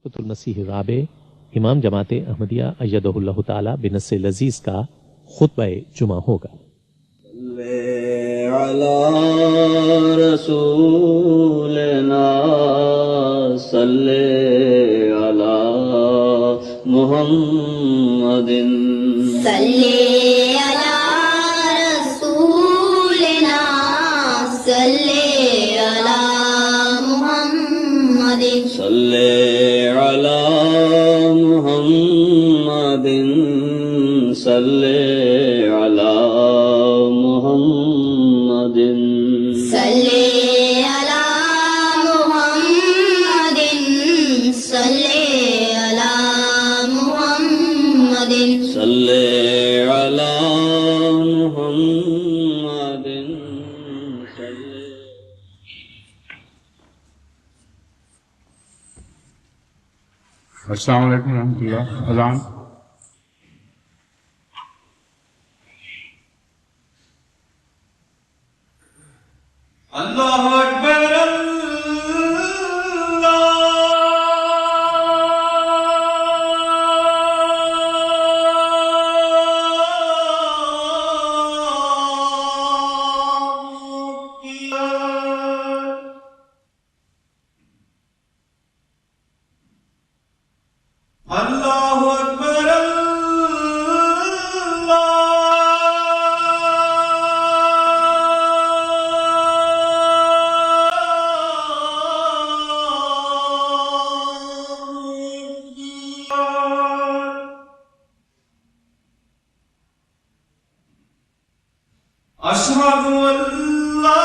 خلیفۃ المسیح الرابع امام جماعت احمدیہ ایدہ اللہ تعالی بنص لذیذ کا خطبہ جمعہ ہوگا۔ صلی علی رسولنا صلی علی محمد صلی علی رسولنا صلی علی محمد صلی علی محمد صلی علی محمد صلی علی محمد صلی علی محمد صلی علی محمد السلام علیکم ورحمۃ اللہ۔ اذان۔ اللہ اکبر اللہ اکبر اشہد ان لا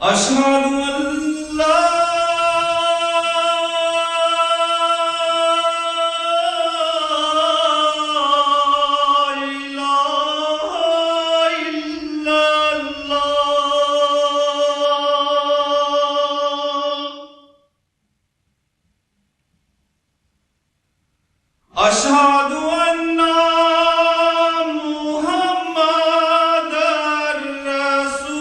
اشہد ان لا الہ الا اللہ اشہد ان محمد رسول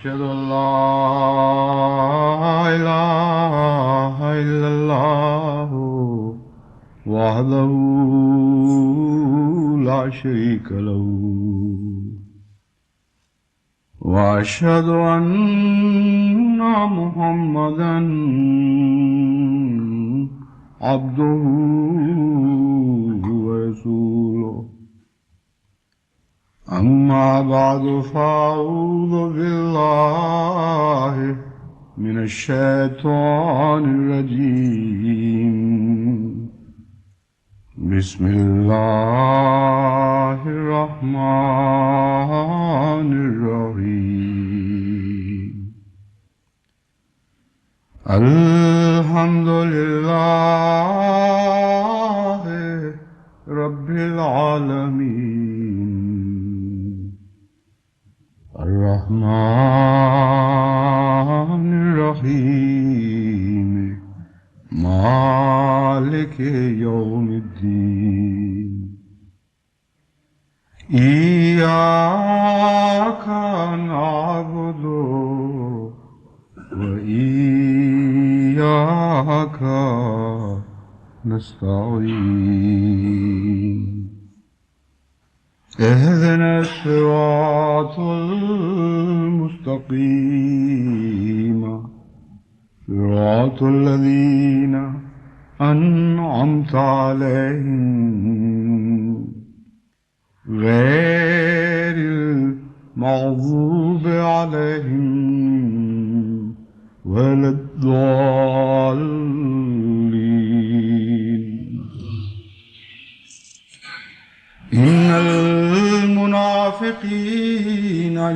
أشهد أن لا إله إلا الله وحده لا شريك له وأشهد أن محمدا عبده ورسوله أما بعد فأعوذ بالله من الشيطان الرجيم بسم الله الرحمن الرحيم الحمد لله رب العالمين الرحمن الرحيم مالك يوم الدين إياك نعبد وإياك نستعين اهدنا الصراط المستقيم صراط الذين أنعمت عليهم غير المغضوب عليهم ولا الضالين إن المنافقين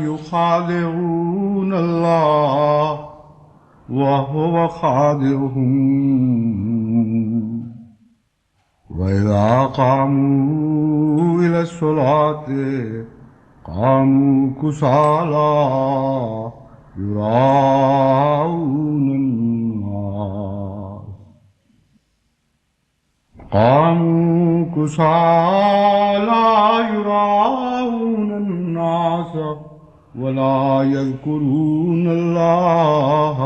يخادعون الله وهو خادعهم وإذا قاموا إلى الصلاة قاموا كسالى يراءون الناس قاموا كسالى يراءون الناس ولا يذكرون الله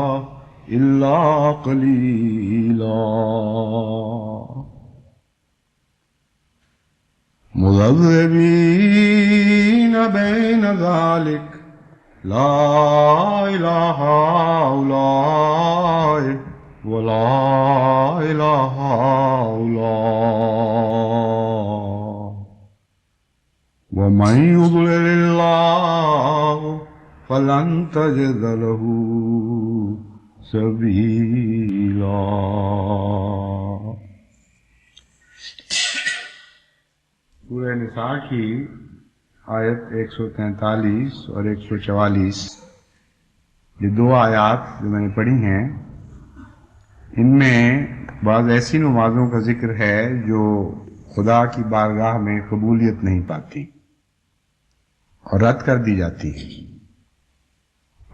إلا قليلا مذبذبين بين ذلك لا إله هؤلاء ولا إله هؤلاء ومن يضلل الله فلن تجد له سبيلا. سورہ نساء کی آیت 143 اور 144 یہ دو آیات جو میں نے پڑھی ہیں، ان میں بعض ایسی نمازوں کا ذکر ہے جو خدا کی بارگاہ میں قبولیت نہیں پاتی اور رد کر دی جاتی ہیں.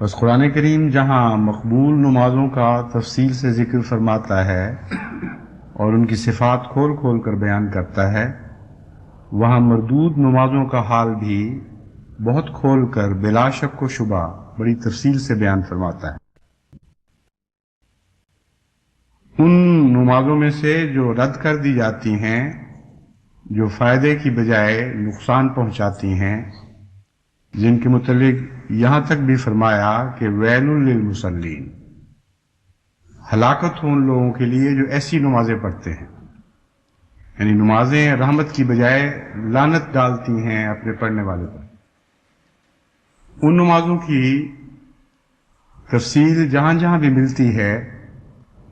بس قرآن کریم جہاں مقبول نمازوں کا تفصیل سے ذکر فرماتا ہے اور ان کی صفات کھول کھول کر بیان کرتا ہے، وہاں مردود نمازوں کا حال بھی بہت کھول کر بلا شک و شبہ بڑی تفصیل سے بیان فرماتا ہے. ان نمازوں میں سے جو رد کر دی جاتی ہیں، جو فائدے کی بجائے نقصان پہنچاتی ہیں، جن کے متعلق یہاں تک بھی فرمایا کہ ویل للمصلین، ہلاکت ہو ان لوگوں کے لیے جو ایسی نمازیں پڑھتے ہیں، یعنی نمازیں رحمت کی بجائے لعنت ڈالتی ہیں اپنے پڑھنے والے پر. ان نمازوں کی تفصیل جہاں جہاں بھی ملتی ہے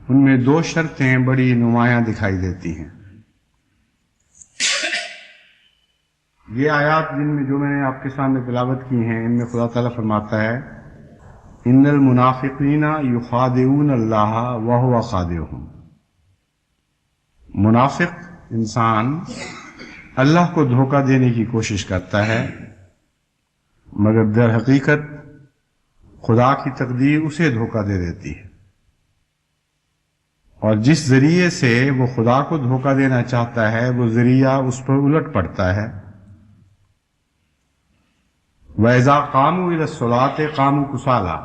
ان میں دو شرطیں بڑی نمایاں دکھائی دیتی ہیں. یہ آیات جن میں جو میں نے آپ کے سامنے تلاوت کی ہیں، ان میں خدا تعالیٰ فرماتا ہے ان المنافقین یخادعون اللہ وہو خادعہم. منافق انسان اللہ کو دھوکہ دینے کی کوشش کرتا ہے، مگر در حقیقت خدا کی تقدیر اسے دھوکہ دے دیتی ہے، اور جس ذریعے سے وہ خدا کو دھوکہ دینا چاہتا ہے وہ ذریعہ اس پر الٹ پڑتا ہے. وَإِذَا قَامُوا إِلَى الصَّلَاةِ قَامُوا كُسَالَىٰ،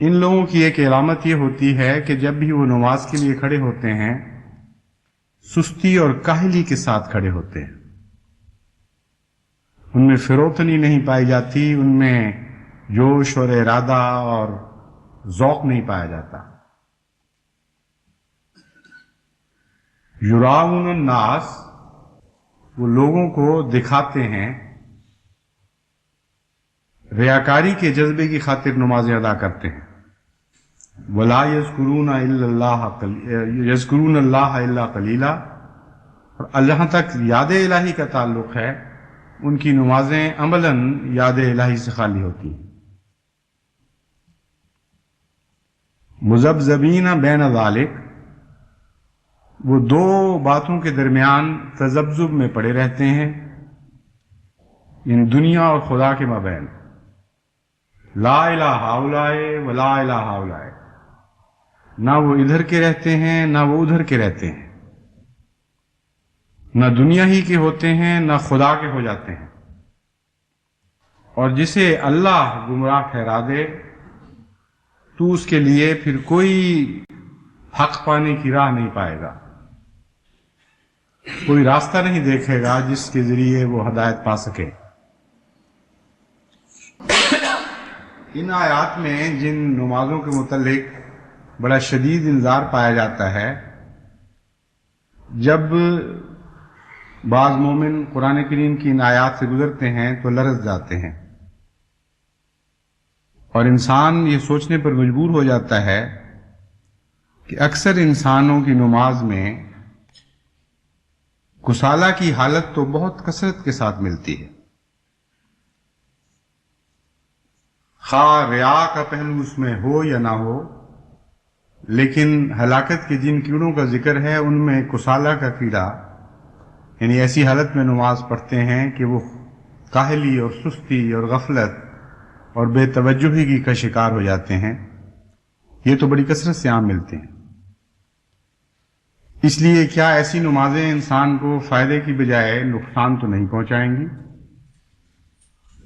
ان لوگوں کی ایک علامت یہ ہوتی ہے کہ جب بھی وہ نماز کے لیے کھڑے ہوتے ہیں سستی اور کاہلی کے ساتھ کھڑے ہوتے ہیں، ان میں فروتنی نہیں پائی جاتی، ان میں جوش اور ارادہ اور ذوق نہیں پایا جاتا۔ یراؤن الناس، وہ لوگوں کو دکھاتے ہیں، ریاکاری کے جذبے کی خاطر نمازیں ادا کرتے ہیں۔ ولا یذکرون اللہ الا قلیلا، اور جہاں تک یاد الہی کا تعلق ہے ان کی نمازیں عملاً یاد الہی سے خالی ہوتی ہیں۔ مذبذبین بین ذالک، وہ دو باتوں کے درمیان تذبذب میں پڑے رہتے ہیں، ان دنیا اور خدا کے مابین، لا الہ ہؤلاء ولا الہ ہؤلاء، نہ وہ ادھر کے رہتے ہیں نہ وہ ادھر کے رہتے ہیں، نہ دنیا ہی کے ہوتے ہیں نہ خدا کے ہو جاتے ہیں، اور جسے اللہ گمراہ ٹھہرا دے تو اس کے لیے پھر کوئی حق پانے کی راہ نہیں پائے گا، کوئی راستہ نہیں دیکھے گا جس کے ذریعے وہ ہدایت پا سکے۔ ان آیات میں جن نمازوں کے متعلق بڑا شدید انذار پایا جاتا ہے، جب بعض مومن قرآن کریم کی ان آیات سے گزرتے ہیں تو لرز جاتے ہیں، اور انسان یہ سوچنے پر مجبور ہو جاتا ہے کہ اکثر انسانوں کی نماز میں کسالہ کی حالت تو بہت کثرت کے ساتھ ملتی ہے، خواہ ریا کا پہلو اس میں ہو یا نہ ہو، لیکن ہلاکت کے جن کیڑوں کا ذکر ہے ان میں کسالہ کا کیڑا، یعنی ایسی حالت میں نماز پڑھتے ہیں کہ وہ کاہلی اور سستی اور غفلت اور بے توجہی کی کا شکار ہو جاتے ہیں، یہ تو بڑی کثرت سے عام ملتے ہیں۔ اس لیے کیا ایسی نمازیں انسان کو فائدے کی بجائے نقصان تو نہیں پہنچائیں گی؟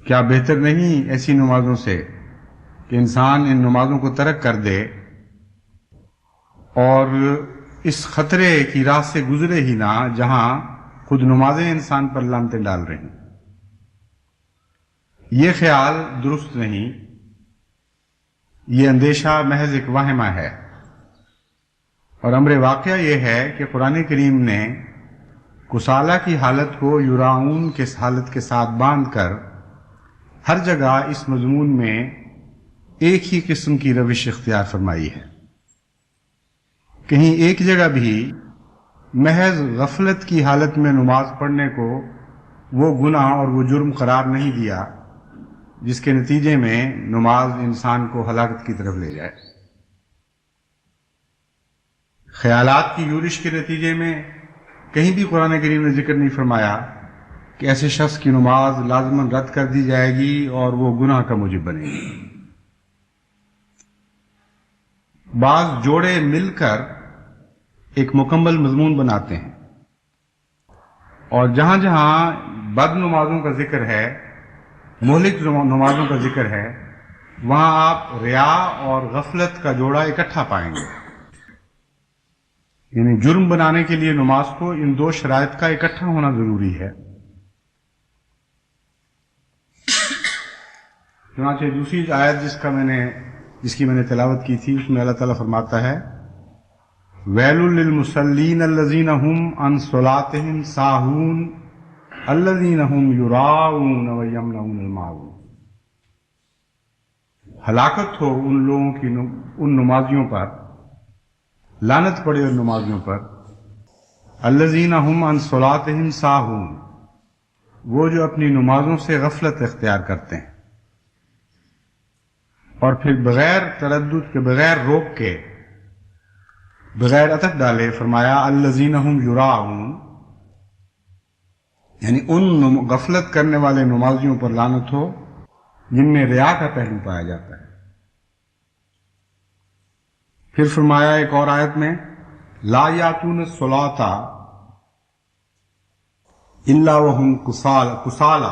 کیا بہتر نہیں ایسی نمازوں سے کہ انسان ان نمازوں کو ترک کر دے اور اس خطرے کی راہ سے گزرے ہی نہ جہاں خود نمازیں انسان پر لعنتیں ڈال رہی ہیں؟ یہ خیال درست نہیں، یہ اندیشہ محض ایک واہمہ ہے، اور امر واقعہ یہ ہے کہ قرآن کریم نے کسالہ کی حالت کو یراؤن کے حالت کے ساتھ باندھ کر ہر جگہ اس مضمون میں ایک ہی قسم کی روش اختیار فرمائی ہے۔ کہیں ایک جگہ بھی محض غفلت کی حالت میں نماز پڑھنے کو وہ گناہ اور وہ جرم قرار نہیں دیا جس کے نتیجے میں نماز انسان کو ہلاکت کی طرف لے جائے۔ خیالات کی یورش کے نتیجے میں کہیں بھی قرآن کریم نے ذکر نہیں فرمایا کہ ایسے شخص کی نماز لازماً رد کر دی جائے گی اور وہ گناہ کا موجب بنے گی۔ بعض جوڑے مل کر ایک مکمل مضمون بناتے ہیں، اور جہاں جہاں بد نمازوں کا ذکر ہے، مہلک نمازوں کا ذکر ہے، وہاں آپ ریا اور غفلت کا جوڑا اکٹھا پائیں گے، یعنی جرم بنانے کے لیے نماز کو ان دو شرائط کا اکٹھا ہونا ضروری ہے۔ چنانچہ دوسری آیت جس کی میں نے تلاوت کی تھی، اس میں اللہ تعالیٰ فرماتا ہے ویل للمصلین الذین هم عن صلاتهم ساہون الذین هم یراؤون ویمنعون الماعون، ہلاکت ہو ان لوگوں کی ان نمازیوں پر، لعنت پڑے ان نمازیوں پر، الذین هم عن صلاتهم ساہون، وہ جو اپنی نمازوں سے غفلت اختیار کرتے ہیں، اور پھر بغیر تردد کے، بغیر روک کے، بغیر عطف ڈالے فرمایا الذین هم یراؤون، یعنی ان غفلت کرنے والے نمازیوں پر لعنت ہو جن میں ریا کا پہلو پایا جاتا ہے۔ پھر فرمایا ایک اور آیت میں لا یاتون الصلاۃ الا وهم کسالى،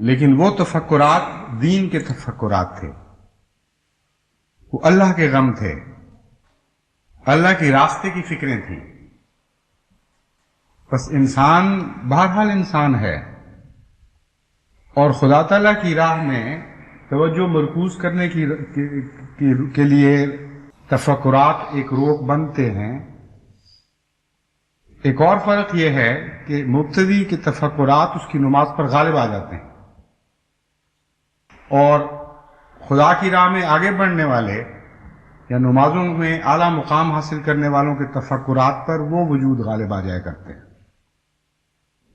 لیکن وہ تفکرات دین کے تفکرات تھے، وہ اللہ کے غم تھے، اللہ کے راستے کی فکریں تھیں۔ بس انسان بہرحال انسان ہے، اور خدا تعالیٰ کی راہ میں توجہ مرکوز کرنے کے لیے تفکرات ایک روک بنتے ہیں۔ ایک اور فرق یہ ہے کہ مبتدی کے تفکرات اس کی نماز پر غالب آ جاتے ہیں، اور خدا کی راہ میں آگے بڑھنے والے یا نمازوں میں اعلیٰ مقام حاصل کرنے والوں کے تفکرات پر وہ وجود غالب آ جایا کرتے ہیں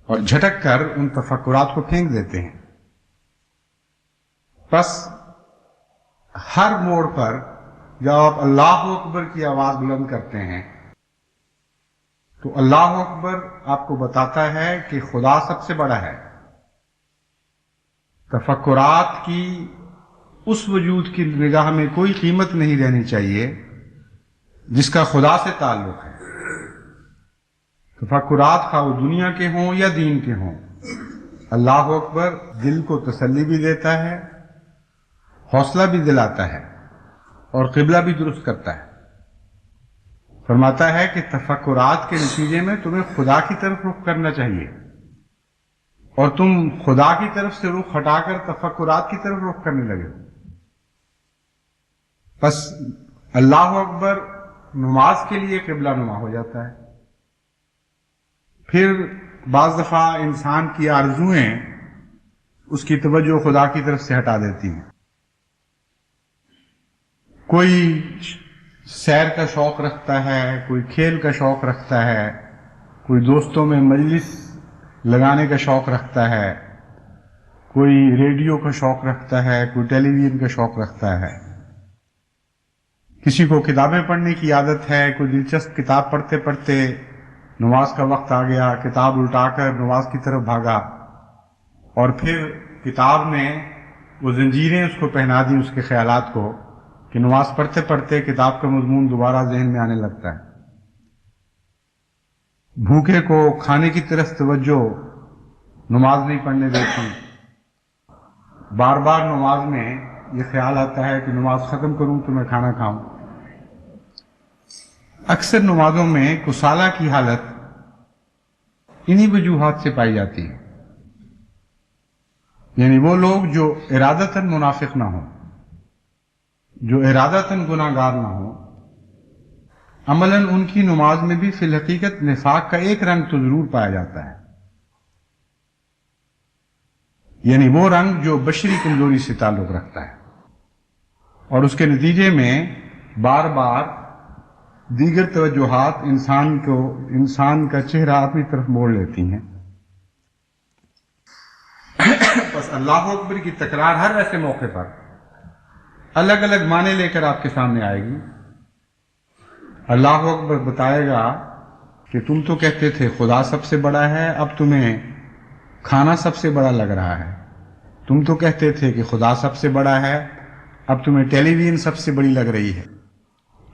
اور جھٹک کر ان تفکرات کو پھینک دیتے ہیں۔ بس ہر موڑ پر جب آپ اللہ اکبر کی آواز بلند کرتے ہیں تو اللہ اکبر آپ کو بتاتا ہے کہ خدا سب سے بڑا ہے۔ تفکرات کی اس وجود کی نگاہ میں کوئی قیمت نہیں رہنی چاہیے جس کا خدا سے تعلق ہے۔ تفکرات خواہ وہ دنیا کے ہوں یا دین کے ہوں، اللہ اکبر دل کو تسلی بھی دیتا ہے، حوصلہ بھی دلاتا ہے، اور قبلہ بھی درست کرتا ہے۔ فرماتا ہے کہ تفکرات کے نتیجے میں تمہیں خدا کی طرف رخ کرنا چاہیے، اور تم خدا کی طرف سے رخ ہٹا کر تفکرات کی طرف رخ کرنے لگے۔ بس اللہ اکبر نماز کے لیے قبلہ نما ہو جاتا ہے۔ پھر بعض دفعہ انسان کی آرزوئیں اس کی توجہ خدا کی طرف سے ہٹا دیتی ہیں۔ کوئی سیر کا شوق رکھتا ہے، کوئی کھیل کا شوق رکھتا ہے، کوئی دوستوں میں مجلس لگانے کا شوق رکھتا ہے، کوئی ریڈیو کا شوق رکھتا ہے، کوئی ٹیلی ویژن کا شوق رکھتا ہے، کسی کو کتابیں پڑھنے کی عادت ہے، کوئی دلچسپ کتاب پڑھتے پڑھتے نماز کا وقت آ گیا، کتاب الٹا کر نماز کی طرف بھاگا، اور پھر کتاب نے وہ زنجیریں اس کو پہنا دی اس کے خیالات کو کہ نماز پڑھتے پڑھتے کتاب کا مضمون دوبارہ ذہن میں آنے لگتا ہے۔ بھوکے کو کھانے کی طرف توجہ نماز نہیں پڑھنے دیتی، بار بار نماز میں یہ خیال آتا ہے کہ نماز ختم کروں تو میں کھانا کھاؤں۔ اکثر نمازوں میں کسالہ کی حالت انہی وجوہات سے پائی جاتی ہے، یعنی وہ لوگ جو ارادتاً منافق نہ ہوں، جو ارادتاً گناہ گار نہ ہوں، عملاً ان کی نماز میں بھی فی الحقیقت نفاق کا ایک رنگ تو ضرور پایا جاتا ہے، یعنی وہ رنگ جو بشری کمزوری سے تعلق رکھتا ہے، اور اس کے نتیجے میں بار بار دیگر توجہات انسان کا چہرہ اپنی طرف موڑ لیتی ہیں۔ بس اللہ اکبر کی تکرار ہر ایسے موقع پر الگ الگ معنی لے کر آپ کے سامنے آئے گی۔ اللہ اکبر بتائے گا کہ تم تو کہتے تھے خدا سب سے بڑا ہے، اب تمہیں کھانا سب سے بڑا لگ رہا ہے۔ تم تو کہتے تھے کہ خدا سب سے بڑا ہے، اب تمہیں ٹیلی ویژن سب سے بڑی لگ رہی ہے۔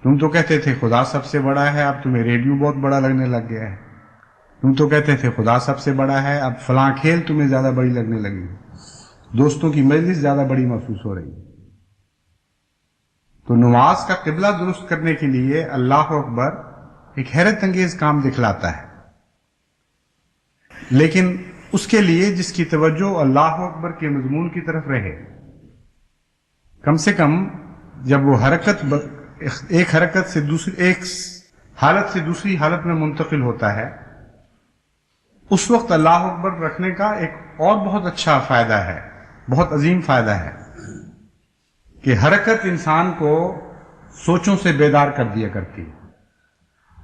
تم تو کہتے تھے خدا سب سے بڑا ہے، اب تمہیں ریڈیو بہت بڑا لگنے لگ گیا ہے۔ تم تو کہتے تھے خدا سب سے بڑا ہے، اب فلاں کھیل تمہیں زیادہ بڑی لگنے لگی، دوستوں کی مجلس زیادہ بڑی محسوس ہو رہی ہے۔ تو نماز کا قبلہ درست کرنے کے لیے اللہ اکبر ایک حیرت انگیز کام دکھلاتا ہے، لیکن اس کے لیے جس کی توجہ اللہ اکبر کے مضمون کی طرف رہے، کم سے کم جب وہ ایک حرکت سے ایک حالت سے دوسری حالت میں منتقل ہوتا ہے، اس وقت اللہ اکبر رکھنے کا ایک اور بہت اچھا فائدہ ہے، بہت عظیم فائدہ ہے کہ حرکت انسان کو سوچوں سے بیدار کر دیا کرتی ہے۔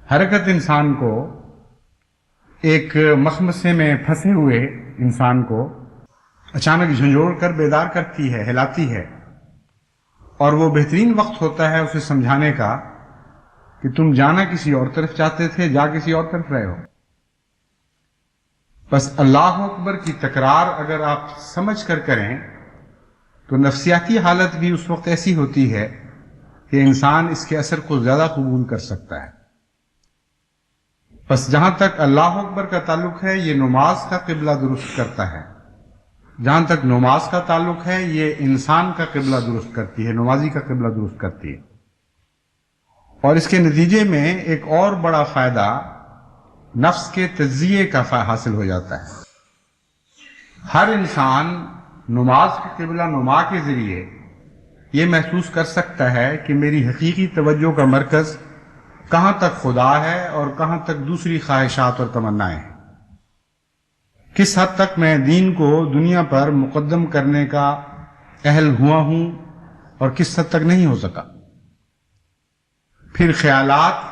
حرکت انسان کو ایک مخمصے میں پھنسے ہوئے انسان کو اچانک جھنجھوڑ کر بیدار کرتی ہے، ہلاتی ہے، اور وہ بہترین وقت ہوتا ہے اسے سمجھانے کا کہ تم جانا کسی اور طرف چاہتے تھے، جا کسی اور طرف رہے ہو۔ بس اللہ اکبر کی تکرار اگر آپ سمجھ کر کریں تو نفسیاتی حالت بھی اس وقت ایسی ہوتی ہے کہ انسان اس کے اثر کو زیادہ قبول کر سکتا ہے۔ بس جہاں تک اللہ اکبر کا تعلق ہے، یہ نماز کا قبلہ درست کرتا ہے، جہاں تک نماز کا تعلق ہے یہ انسان کا قبلہ درست کرتی ہے، نمازی کا قبلہ درست کرتی ہے، اور اس کے نتیجے میں ایک اور بڑا فائدہ نفس کے تجزیے کا حاصل ہو جاتا ہے۔ ہر انسان نماز کے قبلہ نما کے ذریعے یہ محسوس کر سکتا ہے کہ میری حقیقی توجہ کا مرکز کہاں تک خدا ہے اور کہاں تک دوسری خواہشات اور تمنائیں ہیں، کس حد تک میں دین کو دنیا پر مقدم کرنے کا اہل ہوا ہوں اور کس حد تک نہیں ہو سکا۔ پھر خیالات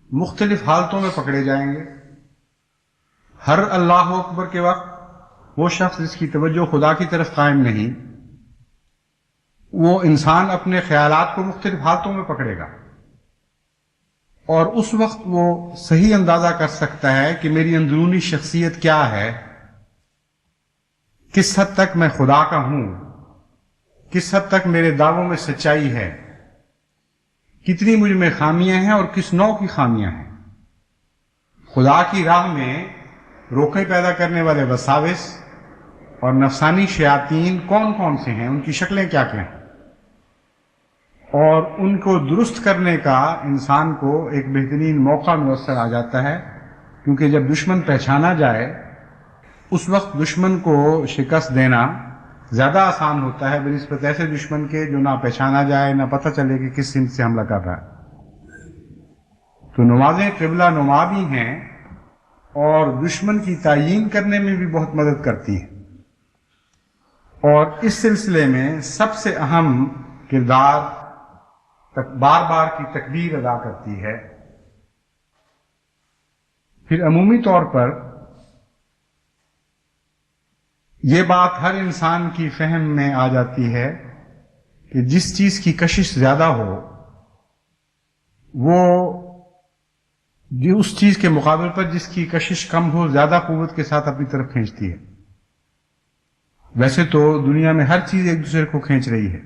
مختلف حالتوں میں پکڑے جائیں گے۔ ہر اللہ اکبر کے وقت وہ شخص جس کی توجہ خدا کی طرف قائم نہیں، وہ انسان اپنے خیالات کو مختلف حالتوں میں پکڑے گا، اور اس وقت وہ صحیح اندازہ کر سکتا ہے کہ میری اندرونی شخصیت کیا ہے، کس حد تک میں خدا کا ہوں، کس حد تک میرے دعووں میں سچائی ہے، کتنی مجھ میں خامیاں ہیں اور کس نوع کی خامیاں ہیں، خدا کی راہ میں روکے پیدا کرنے والے وساوس اور نفسانی شیاطین کون کون سے ہیں، ان کی شکلیں کیا کیا ہیں، اور ان کو درست کرنے کا انسان کو ایک بہترین موقع میسر آ جاتا ہے، کیونکہ جب دشمن پہچانا جائے اس وقت دشمن کو شکست دینا زیادہ آسان ہوتا ہے بنسبت ایسے دشمن کے جو نہ پہچانا جائے، نہ پتہ چلے کہ کس سمت سے حملہ کر رہا ہے۔ تو نمازیں قبلہ نما بھی ہیں اور دشمن کی تعیین کرنے میں بھی بہت مدد کرتی ہیں، اور اس سلسلے میں سب سے اہم کردار بار بار کی تکبیر ادا کرتی ہے۔ پھر عمومی طور پر یہ بات ہر انسان کی فہم میں آ جاتی ہے کہ جس چیز کی کشش زیادہ ہو وہ اس چیز کے مقابل پر جس کی کشش کم ہو زیادہ قوت کے ساتھ اپنی طرف کھینچتی ہے۔ ویسے تو دنیا میں ہر چیز ایک دوسرے کو کھینچ رہی ہے،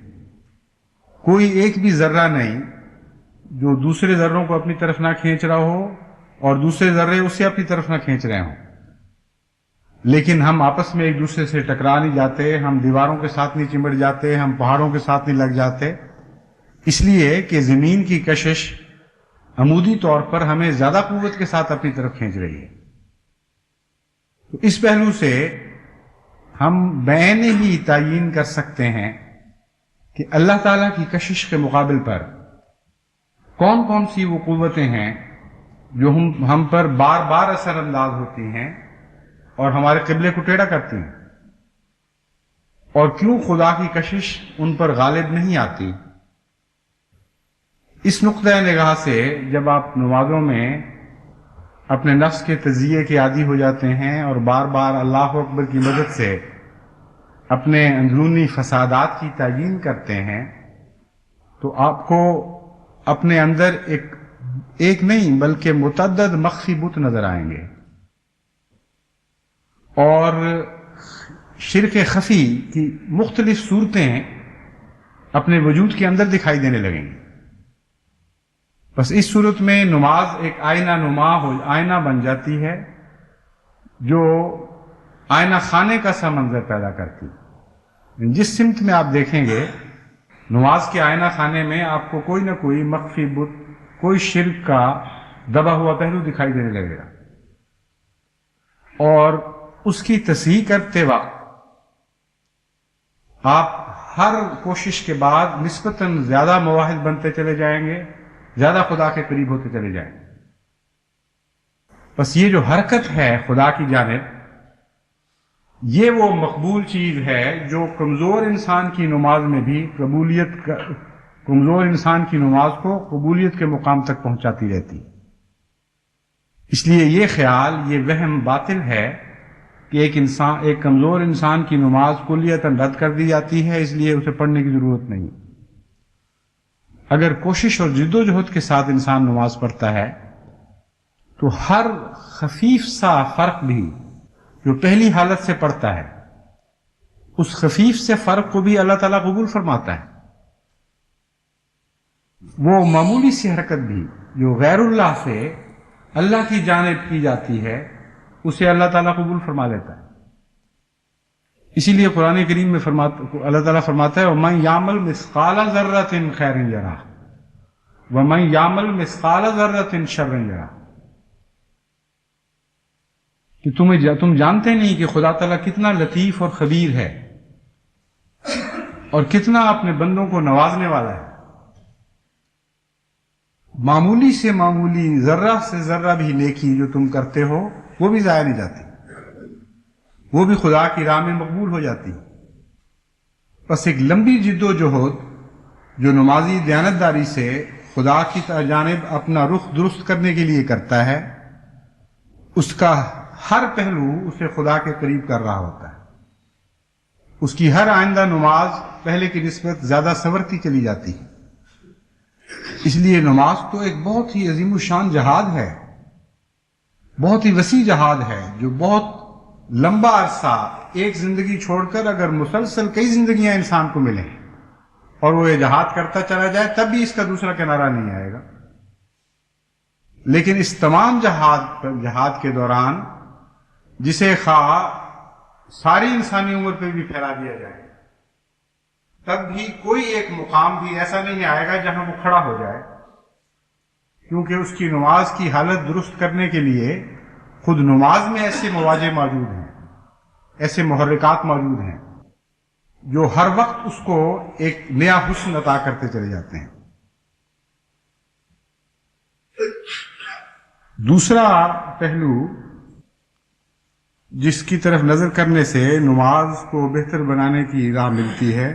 کوئی ایک بھی ذرہ نہیں جو دوسرے ذروں کو اپنی طرف نہ کھینچ رہا ہو اور دوسرے ذرے اسے اپنی طرف نہ کھینچ رہے ہوں، لیکن ہم آپس میں ایک دوسرے سے ٹکرا نہیں جاتے، ہم دیواروں کے ساتھ نہیں چمٹ جاتے، ہم پہاڑوں کے ساتھ نہیں لگ جاتے، اس لیے کہ زمین کی کشش عمودی طور پر ہمیں زیادہ قوت کے ساتھ اپنی طرف کھینچ رہی ہے۔ تو اس پہلو سے ہم بعین ہی تعیین کر سکتے ہیں کہ اللہ تعالیٰ کی کشش کے مقابل پر کون کون سی وہ قوتیں ہیں جو ہم پر بار بار اثر انداز ہوتی ہیں اور ہمارے قبلے کو ٹیڑھا کرتی ہیں، اور کیوں خدا کی کشش ان پر غالب نہیں آتی۔ اس نقطۂ نگاہ سے جب آپ نمازوں میں اپنے نفس کے تجزیے کے عادی ہو جاتے ہیں اور بار بار اللہ اکبر کی مدد سے اپنے اندرونی فسادات کی تعیین کرتے ہیں تو آپ کو اپنے اندر ایک نہیں بلکہ متعدد مخفی بت نظر آئیں گے، اور شرک خفی کی مختلف صورتیں اپنے وجود کے اندر دکھائی دینے لگیں گی۔ بس اس صورت میں نماز ایک آئینہ بن جاتی ہے جو آئینہ خانے کا سا منظر پیدا کرتی ہے۔ جس سمت میں آپ دیکھیں گے نماز کے آئینہ خانے میں آپ کو کوئی نہ کوئی مخفی بت، کوئی شرک کا دبا ہوا پہلو دکھائی دینے لگے گا، اور اس کی تصحیح کرتے وقت آپ ہر کوشش کے بعد نسبتاً زیادہ مواحد بنتے چلے جائیں گے، زیادہ خدا کے قریب ہوتے چلے جائیں گے۔ بس یہ جو حرکت ہے خدا کی جانب، یہ وہ مقبول چیز ہے جو کمزور انسان کی نماز میں بھی کمزور انسان کی نماز کو قبولیت کے مقام تک پہنچاتی رہتی۔ اس لیے یہ خیال، یہ وہم باطل ہے کہ ایک کمزور انسان کی نماز کلیتاً رد کر دی جاتی ہے، اس لیے اسے پڑھنے کی ضرورت نہیں۔ اگر کوشش اور جد و جہد کے ساتھ انسان نماز پڑھتا ہے تو ہر خفیف سا فرق بھی جو پہلی حالت سے پڑتا ہے، اس خفیف سے فرق کو بھی اللہ تعالیٰ قبول فرماتا ہے۔ وہ معمولی سی حرکت بھی جو غیر اللہ سے اللہ کی جانب کی جاتی ہے، اسے اللہ تعالیٰ قبول فرما لیتا ہے۔ اسی لیے قرآن کریم میں اللہ تعالیٰ فرماتا ہے وَمَن يَعْمَلْ مِثْقَالَ ذَرَّةٍ خَيْرًا يَرَهُ وَمَن يَعْمَلْ مِثْقَالَ ذَرَّةٍ شَرًّا يَرَهُ، کہ تم جانتے نہیں کہ خدا تعالیٰ کتنا لطیف اور خبیر ہے اور کتنا اپنے بندوں کو نوازنے والا ہے. معمولی سے معمولی ذرہ سے ذرہ بھی نیکی جو تم کرتے ہو وہ بھی ضائع نہیں جاتی، وہ بھی خدا کی راہ میں مقبول ہو جاتی. بس ایک لمبی جد و جہد جو نمازی دیانتداری سے خدا کی جانب اپنا رخ درست کرنے کے لیے کرتا ہے، اس کا ہر پہلو اسے خدا کے قریب کر رہا ہوتا ہے. اس کی ہر آئندہ نماز پہلے کی نسبت زیادہ سنورتی چلی جاتی ہے. اس لیے نماز تو ایک بہت ہی عظیم الشان جہاد ہے، بہت ہی وسیع جہاد ہے، جو بہت لمبا عرصہ ایک زندگی چھوڑ کر اگر مسلسل کئی زندگیاں انسان کو ملیں اور وہ یہ جہاد کرتا چلا جائے تب بھی اس کا دوسرا کنارہ نہیں آئے گا. لیکن اس تمام جہاد کے دوران جسے خواہ ساری انسانی عمر پہ بھی پھیلا دیا جائے تب بھی کوئی ایک مقام بھی ایسا نہیں آئے گا جہاں وہ کھڑا ہو جائے، کیونکہ اس کی نماز کی حالت درست کرنے کے لیے خود نماز میں ایسے مواجہ موجود ہیں، ایسے محرکات موجود ہیں جو ہر وقت اس کو ایک نیا حسن عطا کرتے چلے جاتے ہیں. دوسرا پہلو جس کی طرف نظر کرنے سے نماز کو بہتر بنانے کی راہ ملتی ہے،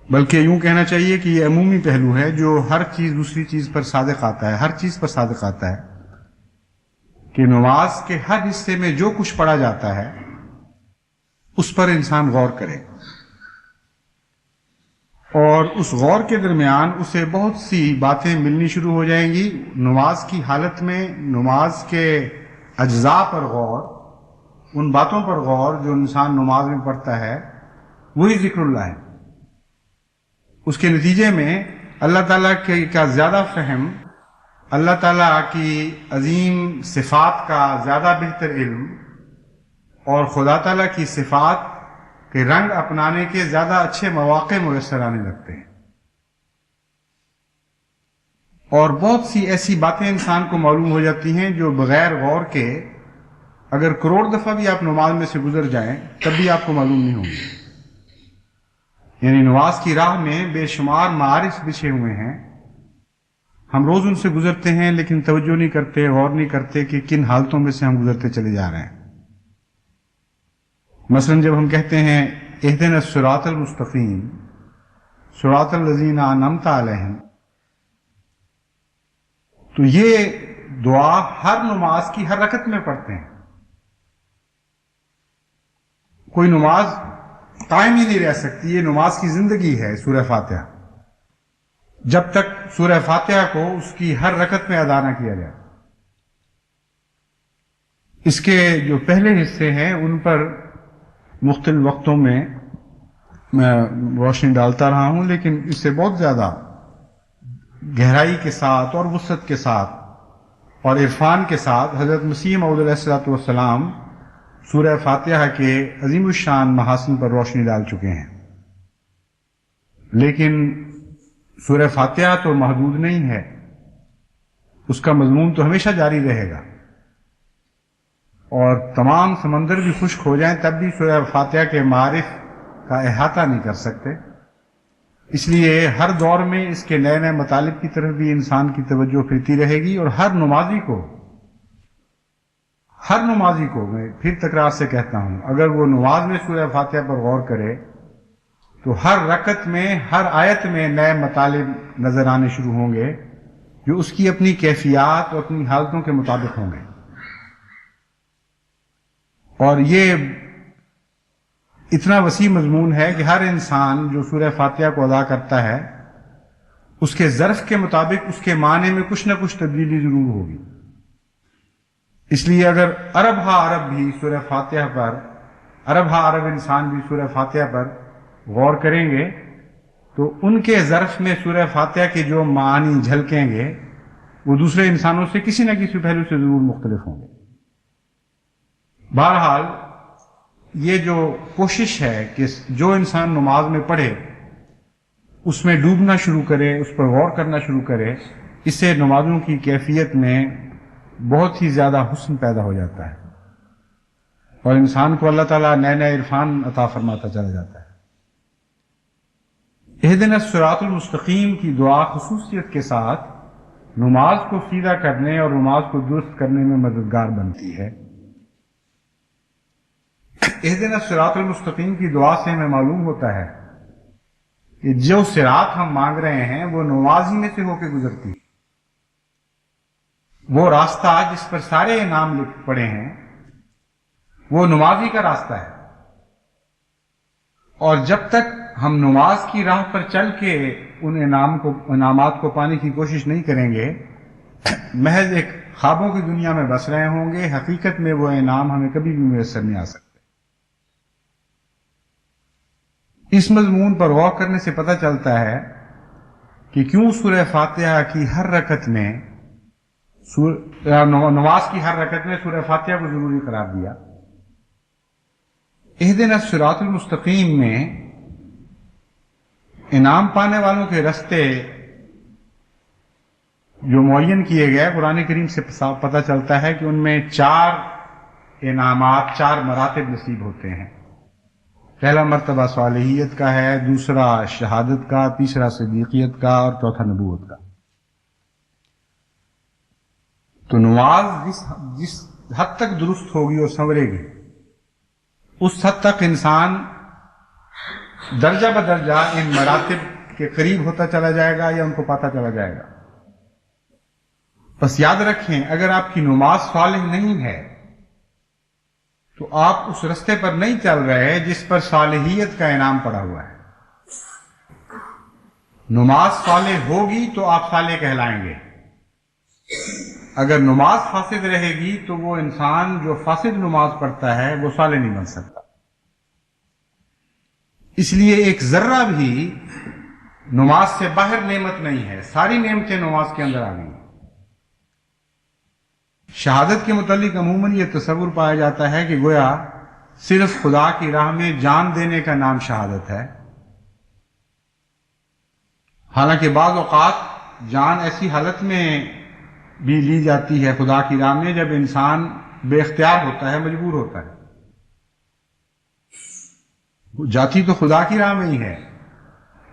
بلکہ یوں کہنا چاہیے کہ یہ عمومی پہلو ہے جو ہر چیز دوسری چیز پر صادق آتا ہے، ہر چیز پر صادق آتا ہے، کہ نماز کے ہر حصے میں جو کچھ پڑھا جاتا ہے اس پر انسان غور کرے، اور اس غور کے درمیان اسے بہت سی باتیں ملنی شروع ہو جائیں گی. نماز کی حالت میں نماز کے اجزاء پر غور، ان باتوں پر غور جو انسان نماز میں پڑھتا ہے وہی ذکر اللہ ہے. اس کے نتیجے میں اللہ تعالیٰ کا زیادہ فہم، اللہ تعالیٰ کی عظیم صفات کا زیادہ بہتر علم اور خدا تعالیٰ کی صفات کے رنگ اپنانے کے زیادہ اچھے مواقع میسر آنے لگتے ہیں. اور بہت سی ایسی باتیں انسان کو معلوم ہو جاتی ہیں جو بغیر غور کے اگر کروڑ دفعہ بھی آپ نماز میں سے گزر جائیں تب بھی آپ کو معلوم نہیں ہوں گی. یعنی نماز کی راہ میں بے شمار معارف بچھے ہوئے ہیں، ہم روز ان سے گزرتے ہیں لیکن توجہ نہیں کرتے، غور نہیں کرتے کہ کن حالتوں میں سے ہم گزرتے چلے جا رہے ہیں. مثلا جب ہم کہتے ہیں اہدنا الصراط المستقیم صراط الذین انعمت علیہم، تو یہ دعا ہر نماز کی ہر رکعت میں پڑھتے ہیں. کوئی نماز قائم ہی نہیں رہ سکتی، یہ نماز کی زندگی ہے سورہ فاتحہ، جب تک سورہ فاتحہ کو اس کی ہر رکعت میں ادا نہ کیا جائے. اس کے جو پہلے حصے ہیں ان پر مختلف وقتوں میں میں روشنی ڈالتا رہا ہوں، لیکن اس سے بہت زیادہ گہرائی کے ساتھ اور وسعت کے ساتھ اور عرفان کے ساتھ حضرت مسیح موعود علیہ الصلوۃ والسلام سورہ فاتحہ کے عظیم الشان محاسن پر روشنی ڈال چکے ہیں. لیکن سورہ فاتحہ تو محدود نہیں ہے، اس کا مضمون تو ہمیشہ جاری رہے گا، اور تمام سمندر بھی خشک ہو جائیں تب بھی سورہ فاتحہ کے معارف کا احاطہ نہیں کر سکتے. اس لیے ہر دور میں اس کے نئے نئے مطالب کی طرف بھی انسان کی توجہ پھرتی رہے گی، اور ہر نمازی کو میں پھر تکرار سے کہتا ہوں، اگر وہ نماز میں سورہ فاتحہ پر غور کرے تو ہر رکعت میں ہر آیت میں نئے مطالب نظر آنے شروع ہوں گے جو اس کی اپنی کیفیات اور اپنی حالتوں کے مطابق ہوں گے. اور یہ اتنا وسیع مضمون ہے کہ ہر انسان جو سورہ فاتحہ کو ادا کرتا ہے اس کے ظرف کے مطابق اس کے معنی میں کچھ نہ کچھ تبدیلی ضرور ہوگی. اس لیے اگر عرب بھی سورہ فاتحہ پر، عرب انسان بھی سورہ فاتحہ پر غور کریں گے تو ان کے ظرف میں سورہ فاتحہ کے جو معانی جھلکیں گے وہ دوسرے انسانوں سے کسی نہ کسی پہلو سے ضرور مختلف ہوں گے. بہرحال یہ جو کوشش ہے کہ جو انسان نماز میں پڑھے اس میں ڈوبنا شروع کرے، اس پر غور کرنا شروع کرے، اس سے نمازوں کی کیفیت میں بہت ہی زیادہ حسن پیدا ہو جاتا ہے اور انسان کو اللہ تعالیٰ نئے نئے عرفان عطا فرماتا چلا جاتا ہے۔ اہدنا الصراط المستقیم کی دعا خصوصیت کے ساتھ نماز کو سیدھا کرنے اور نماز کو درست کرنے میں مددگار بنتی ہے۔ اہدنا الصراط المستقیم کی دعا سے ہمیں معلوم ہوتا ہے کہ جو صراط ہم مانگ رہے ہیں وہ نماز ہی میں سے ہو کے گزرتی ہے۔ وہ راستہ جس پر سارے انعام لکھ پڑے ہیں وہ نماز ہی کا راستہ ہے، اور جب تک ہم نماز کی راہ پر چل کے ان انعامات کو پانے کی کوشش نہیں کریں گے، محض ایک خوابوں کی دنیا میں بس رہے ہوں گے، حقیقت میں وہ انعام ہمیں کبھی بھی میسر نہیں آ سکتے۔ اس مضمون پر غور کرنے سے پتہ چلتا ہے کہ کیوں سورہ فاتحہ کی ہر رکعت میں نماز کی ہر رکعت میں سورہ فاتحہ کو ضروری قرار دیا۔ اہدنا الصراط المستقیم میں انعام پانے والوں کے رستے جو معین کیے گئے قرآن کریم سے پتہ چلتا ہے کہ ان میں 4 انعامات، 4 مراتب نصیب ہوتے ہیں۔ پہلا مرتبہ صالحیت کا ہے، دوسرا شہادت کا، تیسرا صدیقیت کا اور چوتھا نبوت کا۔ تو نماز جس حد تک درست ہوگی اور سنورے گی، اس حد تک انسان درجہ بدرجہ ان مراتب کے قریب ہوتا چلا جائے گا یا ان کو پاتا چلا جائے گا۔ بس یاد رکھیں، اگر آپ کی نماز صالح نہیں ہے تو آپ اس رستے پر نہیں چل رہے جس پر صالحیت کا انعام پڑا ہوا ہے۔ نماز صالح ہوگی تو آپ صالح کہلائیں گے، اگر نماز فاسد رہے گی تو وہ انسان جو فاسد نماز پڑھتا ہے وہ صالح نہیں بن سکتا۔ اس لیے ایک ذرہ بھی نماز سے باہر نعمت نہیں ہے، ساری نعمتیں نماز کے اندر آ گئی ہیں۔ شہادت کے متعلق عموماً یہ تصور پایا جاتا ہے کہ گویا صرف خدا کی راہ میں جان دینے کا نام شہادت ہے، حالانکہ بعض اوقات جان ایسی حالت میں بھی لی جاتی ہے خدا کی راہ میں جب انسان بے اختیار ہوتا ہے، مجبور ہوتا ہے۔ جاتی تو خدا کی راہ میں ہی ہے،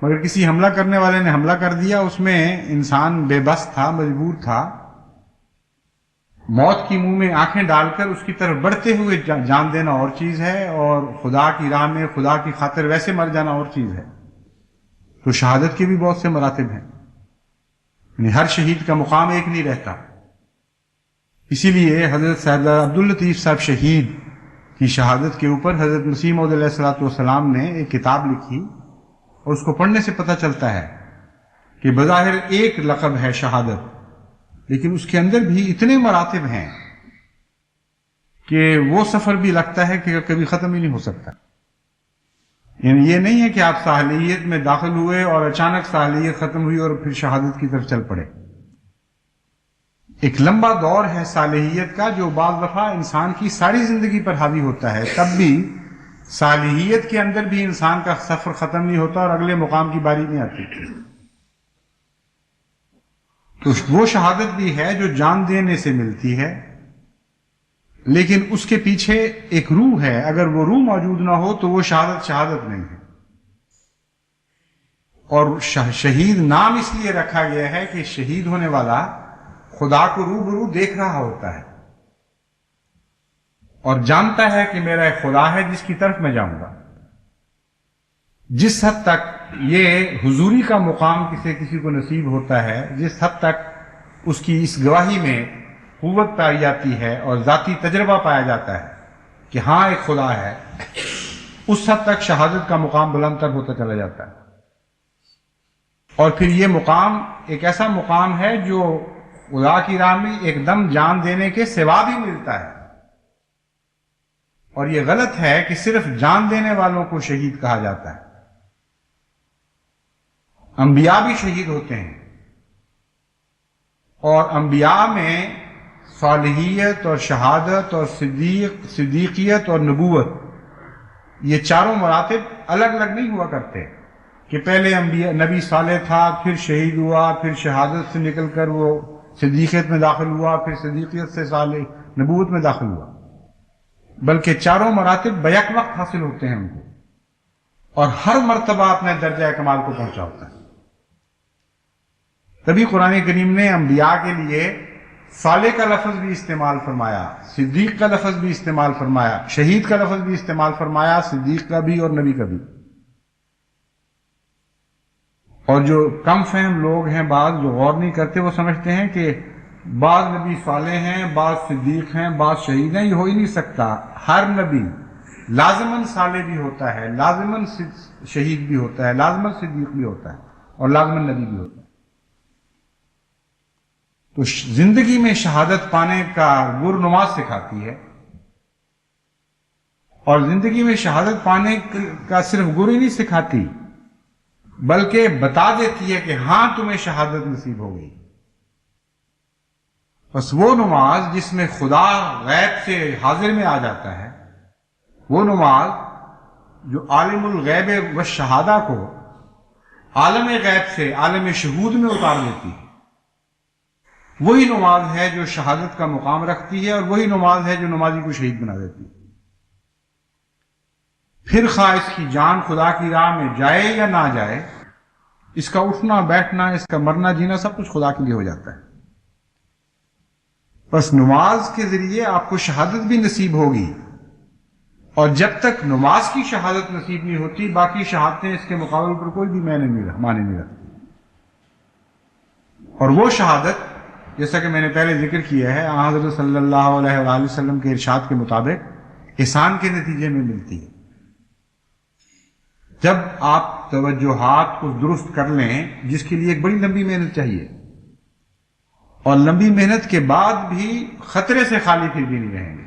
مگر کسی حملہ کرنے والے نے حملہ کر دیا، اس میں انسان بے بس تھا، مجبور تھا، موت کی منہ میں آنکھیں ڈال کر اس کی طرف بڑھتے ہوئے جان دینا اور چیز ہے، اور خدا کی راہ میں خدا کی خاطر ویسے مر جانا اور چیز ہے۔ تو شہادت کے بھی بہت سے مراتب ہیں، یعنی ہر شہید کا مقام ایک نہیں رہتا۔ اسی لیے حضرت صاحب عبداللطیف صاحب شہید کی شہادت کے اوپر حضرت مسیح موعود علیہ الصلوۃ والسلام نے ایک کتاب لکھی، اور اس کو پڑھنے سے پتہ چلتا ہے کہ بظاہر ایک لقب ہے شہادت، لیکن اس کے اندر بھی اتنے مراتب ہیں کہ وہ سفر بھی لگتا ہے کہ کبھی ختم ہی نہیں ہو سکتا۔ یعنی یہ نہیں ہے کہ آپ صالحیت میں داخل ہوئے اور اچانک صالحیت ختم ہوئی اور پھر شہادت کی طرف چل پڑے۔ ایک لمبا دور ہے صالحیت کا جو بعض دفعہ انسان کی ساری زندگی پر حاوی ہوتا ہے، تب بھی صالحیت کے اندر بھی انسان کا سفر ختم نہیں ہوتا اور اگلے مقام کی باری نہیں آتی۔ تو وہ شہادت بھی ہے جو جان دینے سے ملتی ہے، لیکن اس کے پیچھے ایک روح ہے، اگر وہ روح موجود نہ ہو تو وہ شہادت نہیں ہے۔ اور شہید نام اس لیے رکھا گیا ہے کہ شہید ہونے والا خدا کو روبرو دیکھ رہا ہوتا ہے اور جانتا ہے کہ میرا ایک خدا ہے جس کی طرف میں جاؤں گا۔ جس حد تک یہ حضوری کا مقام کسی کو نصیب ہوتا ہے، جس حد تک اس کی اس گواہی میں قوت پائی جاتی ہے اور ذاتی تجربہ پایا جاتا ہے کہ ہاں ایک خدا ہے، اس حد تک شہادت کا مقام بلند تر ہوتا چلا جاتا ہے۔ اور پھر یہ مقام ایک ایسا مقام ہے جو خدا کی راہ میں ایک دم جان دینے کے سوا بھی ملتا ہے۔ اور یہ غلط ہے کہ صرف جان دینے والوں کو شہید کہا جاتا ہے۔ انبیاء بھی شہید ہوتے ہیں، اور انبیاء میں صالحیت اور شہادت اور صدیقیت اور نبوت، یہ چاروں مراتب الگ الگ نہیں ہوا کرتے کہ پہلے نبی صالح تھا، پھر شہید ہوا، پھر شہادت سے نکل کر وہ صدیقیت میں داخل ہوا، پھر صدیقیت سے صالح نبوت میں داخل ہوا، بلکہ چاروں مراتب بیک وقت حاصل ہوتے ہیں ان کو، اور ہر مرتبہ اپنے درجہ کمال کو پہنچا ہوتا ہے۔ تبھی قرآن کریم نے انبیاء کے لیے صالح کا لفظ بھی استعمال فرمایا، صدیق کا لفظ بھی استعمال فرمایا، شہید کا لفظ بھی استعمال فرمایا، صدیق کا بھی اور نبی کا بھی۔ اور جو کم فہم لوگ ہیں، بعض جو غور نہیں کرتے، وہ سمجھتے ہیں کہ بعض نبی صالح ہیں، بعض صدیق ہیں، بعض شہید ہیں۔ یہ ہو ہی نہیں سکتا۔ ہر نبی لازماً صالح بھی ہوتا ہے، لازماً شہید بھی ہوتا ہے، لازماً صدیق بھی ہوتا ہے، اور لازماً نبی بھی ہوتا ہے۔ تو زندگی میں شہادت پانے کا گر نماز سکھاتی ہے، اور زندگی میں شہادت پانے کا صرف گر ہی نہیں سکھاتی، بلکہ بتا دیتی ہے کہ ہاں تمہیں شہادت نصیب ہو گئی۔ بس وہ نماز جس میں خدا غیب سے حاضر میں آ جاتا ہے، وہ نماز جو عالم الغیب والشہادہ کو عالم غیب سے عالم شہود میں اتار دیتی ہے، وہی نماز ہے جو شہادت کا مقام رکھتی ہے، اور وہی نماز ہے جو نمازی کو شہید بنا دیتی ہے۔ پھر خواہ اس کی جان خدا کی راہ میں جائے یا نہ جائے، اس کا اٹھنا بیٹھنا، اس کا مرنا جینا، سب کچھ خدا کے لیے ہو جاتا ہے۔ بس نماز کے ذریعے آپ کو شہادت بھی نصیب ہوگی، اور جب تک نماز کی شہادت نصیب نہیں ہوتی، باقی شہادتیں اس کے مقابل پر کوئی بھی معنی نہیں رکھتی۔ اور وہ شہادت، جیسا کہ میں نے پہلے ذکر کیا ہے، حضرت صلی اللہ علیہ وآلہ وسلم کے ارشاد کے مطابق احسان کے نتیجے میں ملتی ہے۔ جب آپ توجہات کو درست کر لیں، جس کے لیے ایک بڑی لمبی محنت چاہیے، اور لمبی محنت کے بعد بھی خطرے سے خالی پھر بھی نہیں رہیں گے،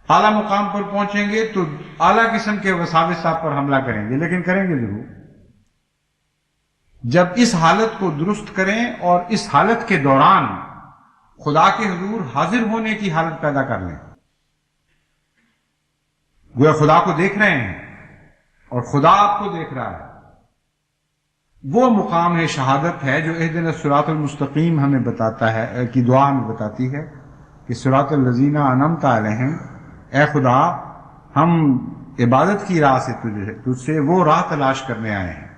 اعلیٰ مقام پر پہنچیں گے تو اعلیٰ قسم کے وساوس آپ پر حملہ کریں گے، لیکن کریں گے ضرور۔ جب اس حالت کو درست کریں اور اس حالت کے دوران خدا کے حضور حاضر ہونے کی حالت پیدا کر لیں، گویا خدا کو دیکھ رہے ہیں اور خدا آپ کو دیکھ رہا ہے، وہ مقام ہے، شہادت ہے، جو اہدنا الصراط المستقیم ہمیں بتاتا ہے، کی دعا ہمیں بتاتی ہے کہ صراط الذین انعمت علیہم، اے خدا ہم عبادت کی راہ سے تجھ سے وہ راہ تلاش کرنے آئے ہیں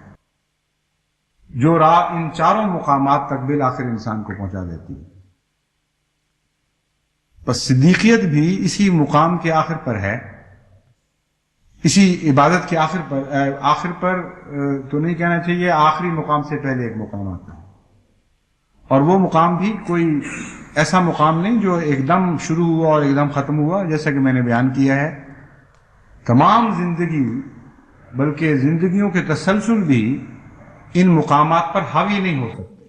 جو راہ ان چاروں مقامات تک بالآخر انسان کو پہنچا دیتی ہے۔ بس صدیقیت بھی اسی مقام کے آخر پر ہے، اسی عبادت کے آخر پر تو نہیں کہنا چاہیے، آخری مقام سے پہلے ایک مقام آتا ہے، اور وہ مقام بھی کوئی ایسا مقام نہیں جو ایک دم شروع ہوا اور ایک دم ختم ہوا۔ جیسا کہ میں نے بیان کیا ہے، تمام زندگی بلکہ زندگیوں کے تسلسل بھی ان مقامات پر حاوی نہیں ہو سکتے۔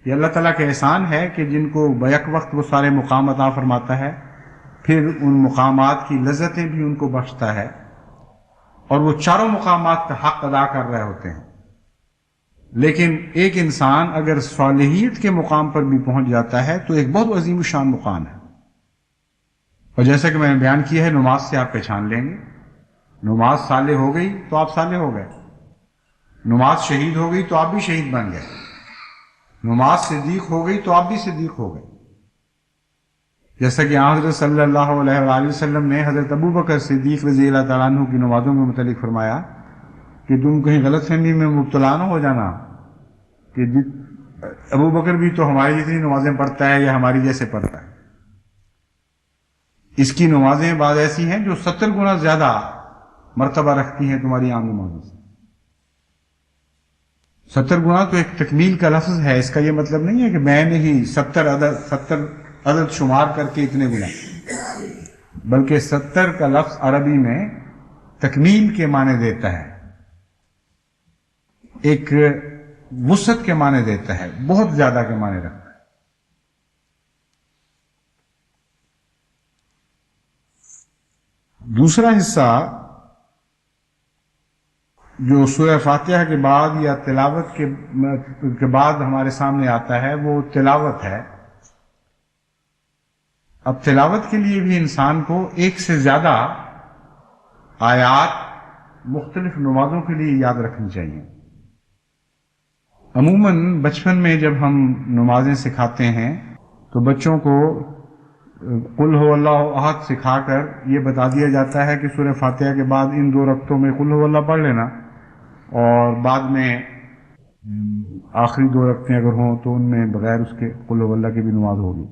یہ اللہ تعالیٰ کا احسان ہے کہ جن کو بیک وقت وہ سارے مقام عطا فرماتا ہے، پھر ان مقامات کی لذتیں بھی ان کو بخشتا ہے، اور وہ چاروں مقامات کا حق ادا کر رہے ہوتے ہیں۔ لیکن ایک انسان اگر صالحیت کے مقام پر بھی پہنچ جاتا ہے تو ایک بہت عظیم الشان مقام ہے، اور جیسا کہ میں نے بیان کیا ہے، نماز سے آپ پہچان لیں گے۔ نماز صالح ہو گئی تو آپ صالح ہو گئے، نماز شہید ہو گئی تو آپ بھی شہید بن گئے، نماز صدیق ہو گئی تو آپ بھی صدیق ہو گئے۔ جیسا کہ حضرت صلی اللہ علیہ وآلہ وسلم نے حضرت ابو بکر صدیق رضی اللہ تعالیٰ عنہ کی نمازوں کے متعلق فرمایا کہ تم کہیں غلط فہمی میں مبتلا نہ ہو جانا کہ ابو بکر بھی تو ہماری جتنی نمازیں پڑھتا ہے یا ہماری جیسے پڑھتا ہے۔ اس کی نمازیں بعض ایسی ہیں جو 70 گنا زیادہ مرتبہ رکھتی ہیں تمہاری عام نمازوں سے۔ 70 گنا تو ایک تکمیل کا لفظ ہے، اس کا یہ مطلب نہیں ہے کہ میں نے ہی 70 عدد شمار کر کے اتنے گنا، بلکہ 70 کا لفظ عربی میں تکمیل کے معنی دیتا ہے، ایک وسعت کے معنی دیتا ہے، بہت زیادہ کے معنی رکھتا ہے۔ دوسرا حصہ جو سورہ فاتحہ کے بعد یا تلاوت کے بعد ہمارے سامنے آتا ہے، وہ تلاوت ہے، اب تلاوت کے لیے بھی انسان کو ایک سے زیادہ آیات مختلف نمازوں کے لیے یاد رکھنی چاہیے. عموماً بچپن میں جب ہم نمازیں سکھاتے ہیں تو بچوں کو قل هو اللہ احد سکھا کر یہ بتا دیا جاتا ہے کہ سورہ فاتحہ کے بعد ان 2 رکعتوں میں قل هو اللہ پڑھ لینا، اور بعد میں آخری 2 رکعتیں اگر ہوں تو ان میں بغیر اس کے قل هو اللہ کی بھی نماز ہوگی.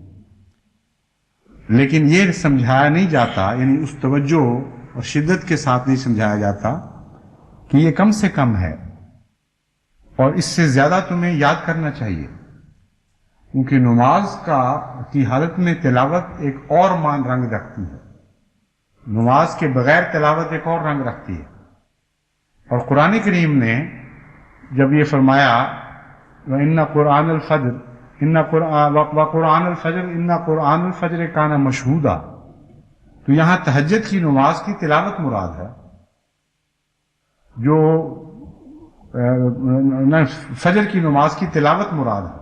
لیکن یہ سمجھایا نہیں جاتا، یعنی اس توجہ اور شدت کے ساتھ نہیں سمجھایا جاتا کہ یہ کم سے کم ہے اور اس سے زیادہ تمہیں یاد کرنا چاہیے، کیونکہ نماز کی حالت میں تلاوت ایک اور مان رنگ رکھتی ہے. نماز کے بغیر تلاوت ایک اور رنگ رکھتی ہے. اور قرآن کریم نے جب یہ فرمایا وَإِنَّ قُرْآنَ الْفَجْرِ وَقُرْآنَ الْفَجْرِ إِنَّ قُرْآنَ الْفَجْرِ كَانَ مَشْهُودًا، تو یہاں تہجد کی نماز کی تلاوت مراد ہے، جو فجر کی نماز کی تلاوت مراد ہے.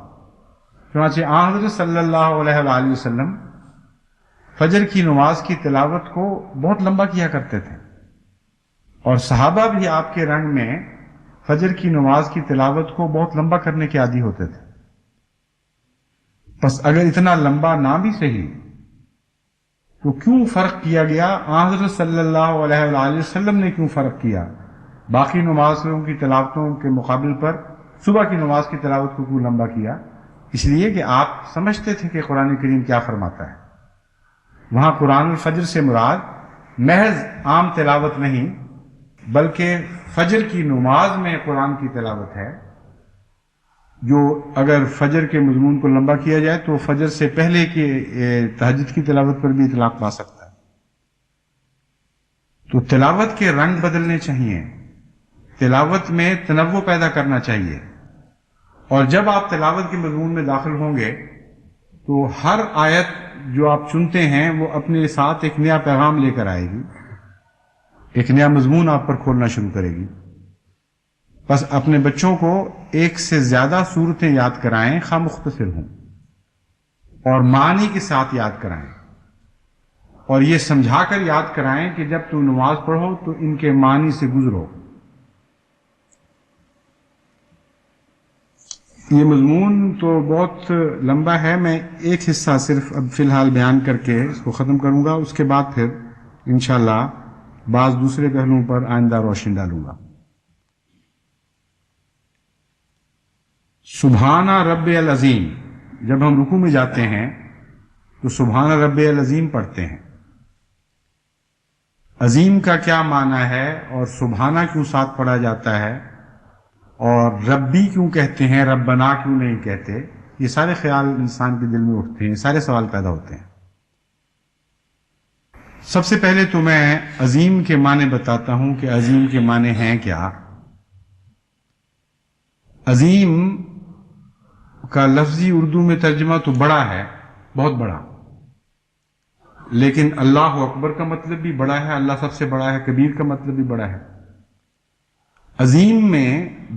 چنانچہ حضرت صلی اللہ علیہ وآلہ وسلم فجر کی نماز کی تلاوت کو بہت لمبا کیا کرتے تھے، اور صحابہ بھی آپ کے رنگ میں فجر کی نماز کی تلاوت کو بہت لمبا کرنے کے عادی ہوتے تھے. بس اگر اتنا لمبا نہ بھی صحیح تو کیوں فرق کیا گیا؟ حضرت صلی اللہ علیہ وآلہ وسلم نے کیوں فرق کیا باقی نمازوں کی تلاوتوں کے مقابل پر؟ صبح کی نماز کی تلاوت کو کیوں لمبا کیا؟ اس لیے کہ آپ سمجھتے تھے کہ قرآن کریم کیا فرماتا ہے. وہاں قرآن الفجر سے مراد محض عام تلاوت نہیں، بلکہ فجر کی نماز میں قرآن کی تلاوت ہے، جو اگر فجر کے مضمون کو لمبا کیا جائے تو فجر سے پہلے کے تہجد کی تلاوت پر بھی اطلاق پا سکتا ہے. تو تلاوت کے رنگ بدلنے چاہیے، تلاوت میں تنوع پیدا کرنا چاہیے، اور جب آپ تلاوت کے مضمون میں داخل ہوں گے تو ہر آیت جو آپ چنتے ہیں وہ اپنے ساتھ ایک نیا پیغام لے کر آئے گی، ایک نیا مضمون آپ پر کھولنا شروع کرے گی. بس اپنے بچوں کو ایک سے زیادہ صورتیں یاد کرائیں، خواہ مختصر ہوں، اور معنی کے ساتھ یاد کرائیں، اور یہ سمجھا کر یاد کرائیں کہ جب تم نماز پڑھو تو ان کے معنی سے گزرو. یہ مضمون تو بہت لمبا ہے، میں ایک حصہ صرف اب فی الحال بیان کر کے اس کو ختم کروں گا، اس کے بعد پھر انشاءاللہ بعض دوسرے پہلوؤں پر آئندہ روشنی ڈالوں گا. سبحان رب العظیم، جب ہم رکوع میں جاتے ہیں تو سبحان رب العظیم پڑھتے ہیں. عظیم کا کیا معنی ہے اور سبحانہ کیوں ساتھ پڑھا جاتا ہے، اور ربی کیوں کہتے ہیں، ربنا کیوں نہیں کہتے، یہ سارے خیال انسان کے دل میں اٹھتے ہیں، سارے سوال پیدا ہوتے ہیں. سب سے پہلے تو میں عظیم کے معنی بتاتا ہوں کہ عظیم کے معنی ہیں کیا. عظیم کا لفظی اردو میں ترجمہ تو بڑا ہے، بہت بڑا، لیکن اللہ اکبر کا مطلب بھی بڑا ہے، اللہ سب سے بڑا ہے، کبیر کا مطلب بھی بڑا ہے. عظیم میں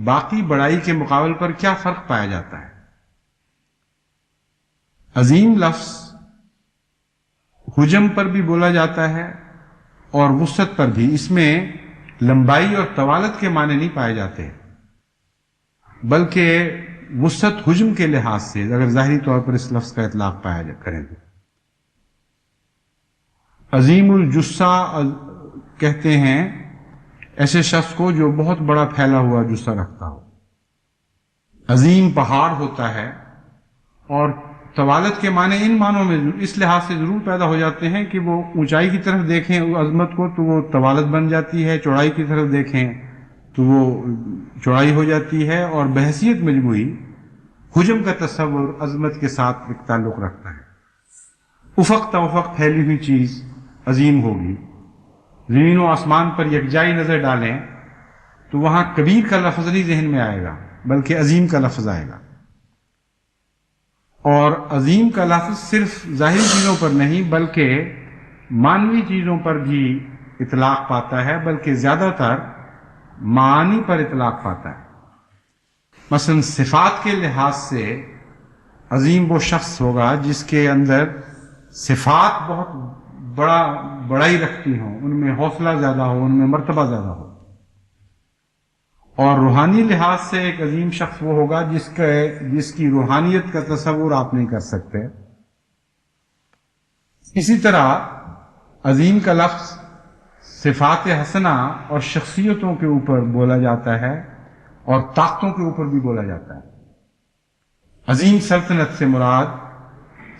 باقی بڑائی کے مقابل پر کیا فرق پایا جاتا ہے؟ عظیم لفظ حجم پر بھی بولا جاتا ہے اور وسعت پر بھی. اس میں لمبائی اور طوالت کے معنی نہیں پائے جاتے، بلکہ وسعت حجم کے لحاظ سے اگر ظاہری طور پر اس لفظ کا اطلاق پایا کریں تو. عظیم الجثہ کہتے ہیں ایسے شخص کو جو بہت بڑا پھیلا ہوا جثہ رکھتا ہو. عظیم پہاڑ ہوتا ہے، اور طوالت کے معنی ان معنوں میں اس لحاظ سے ضرور پیدا ہو جاتے ہیں کہ وہ اونچائی کی طرف دیکھیں عظمت کو تو وہ طوالت بن جاتی ہے، چوڑائی کی طرف دیکھیں تو وہ چوڑائی ہو جاتی ہے، اور بحیثیت مجموعی حجم کا تصور عظمت کے ساتھ ایک تعلق رکھتا ہے. افق تا افق پھیلی ہوئی چیز عظیم ہوگی. زمین و آسمان پر یکجائی نظر ڈالیں تو وہاں کبیر کا لفظ نہیں ذہن میں آئے گا، بلکہ عظیم کا لفظ آئے گا. اور عظیم کا لفظ صرف ظاہری چیزوں پر نہیں بلکہ معنوی چیزوں پر بھی اطلاق پاتا ہے، بلکہ زیادہ تر معانی پر اطلاق پاتا ہے. مثلا صفات کے لحاظ سے عظیم وہ شخص ہوگا جس کے اندر صفات بہت بڑائی رکھتی ہوں، ان میں حوصلہ زیادہ ہو، ان میں مرتبہ زیادہ ہو. اور روحانی لحاظ سے ایک عظیم شخص وہ ہوگا جس کی روحانیت کا تصور آپ نہیں کر سکتے. اسی طرح عظیم کا لفظ صفات حسنہ اور شخصیتوں کے اوپر بولا جاتا ہے اور طاقتوں کے اوپر بھی بولا جاتا ہے. عظیم سلطنت سے مراد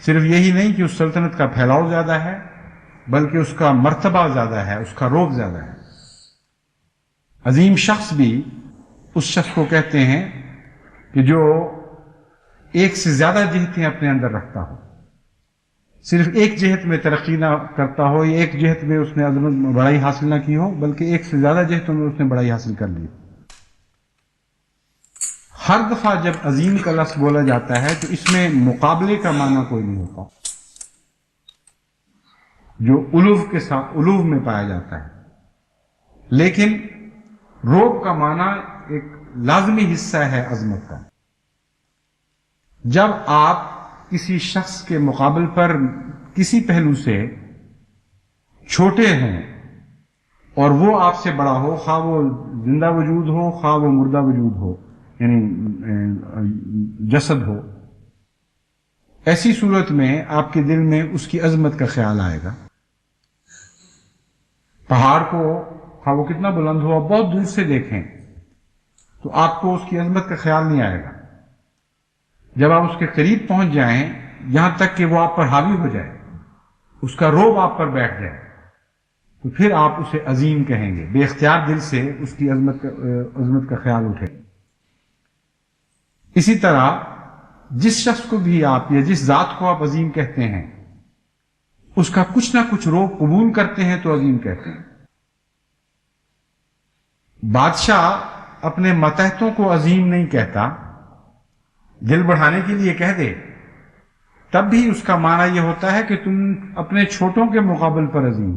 صرف یہی نہیں کہ اس سلطنت کا پھیلاؤ زیادہ ہے، بلکہ اس کا مرتبہ زیادہ ہے، اس کا رعب زیادہ ہے. عظیم شخص بھی اس شخص کو کہتے ہیں کہ جو ایک سے زیادہ جہتیں اپنے اندر رکھتا ہو، صرف ایک جہت میں ترقی نہ کرتا ہو یا ایک جہت میں اس نے عظمت بڑائی حاصل نہ کی ہو، بلکہ ایک سے زیادہ جہتوں میں اس نے بڑائی حاصل کر لی. ہر دفعہ جب عظیم کا لفظ بولا جاتا ہے تو اس میں مقابلے کا معنی کوئی نہیں ہوتا، جو علو کے ساتھ علو میں پایا جاتا ہے. لیکن رعب کا معنی ایک لازمی حصہ ہے عظمت کا. جب آپ کسی شخص کے مقابل پر کسی پہلو سے چھوٹے ہیں اور وہ آپ سے بڑا ہو، خواہ وہ زندہ وجود ہو خواہ وہ مردہ وجود ہو، یعنی جسد ہو، ایسی صورت میں آپ کے دل میں اس کی عظمت کا خیال آئے گا. پہاڑ کو خواہ وہ کتنا بلند ہو، آپ بہت دور سے دیکھیں تو آپ کو اس کی عظمت کا خیال نہیں آئے گا. جب آپ اس کے قریب پہنچ جائیں، یہاں تک کہ وہ آپ پر حاوی ہو جائے، اس کا رعب آپ پر بیٹھ جائے، تو پھر آپ اسے عظیم کہیں گے. بے اختیار دل سے اس کی عظمت کا خیال اٹھے. اسی طرح جس شخص کو بھی آپ یا جس ذات کو آپ عظیم کہتے ہیں، اس کا کچھ نہ کچھ رعب قبول کرتے ہیں تو عظیم کہتے ہیں. بادشاہ اپنے ماتحتوں کو عظیم نہیں کہتا، دل بڑھانے کے لیے کہہ دے تب بھی اس کا معنی یہ ہوتا ہے کہ تم اپنے چھوٹوں کے مقابل پر عظیم،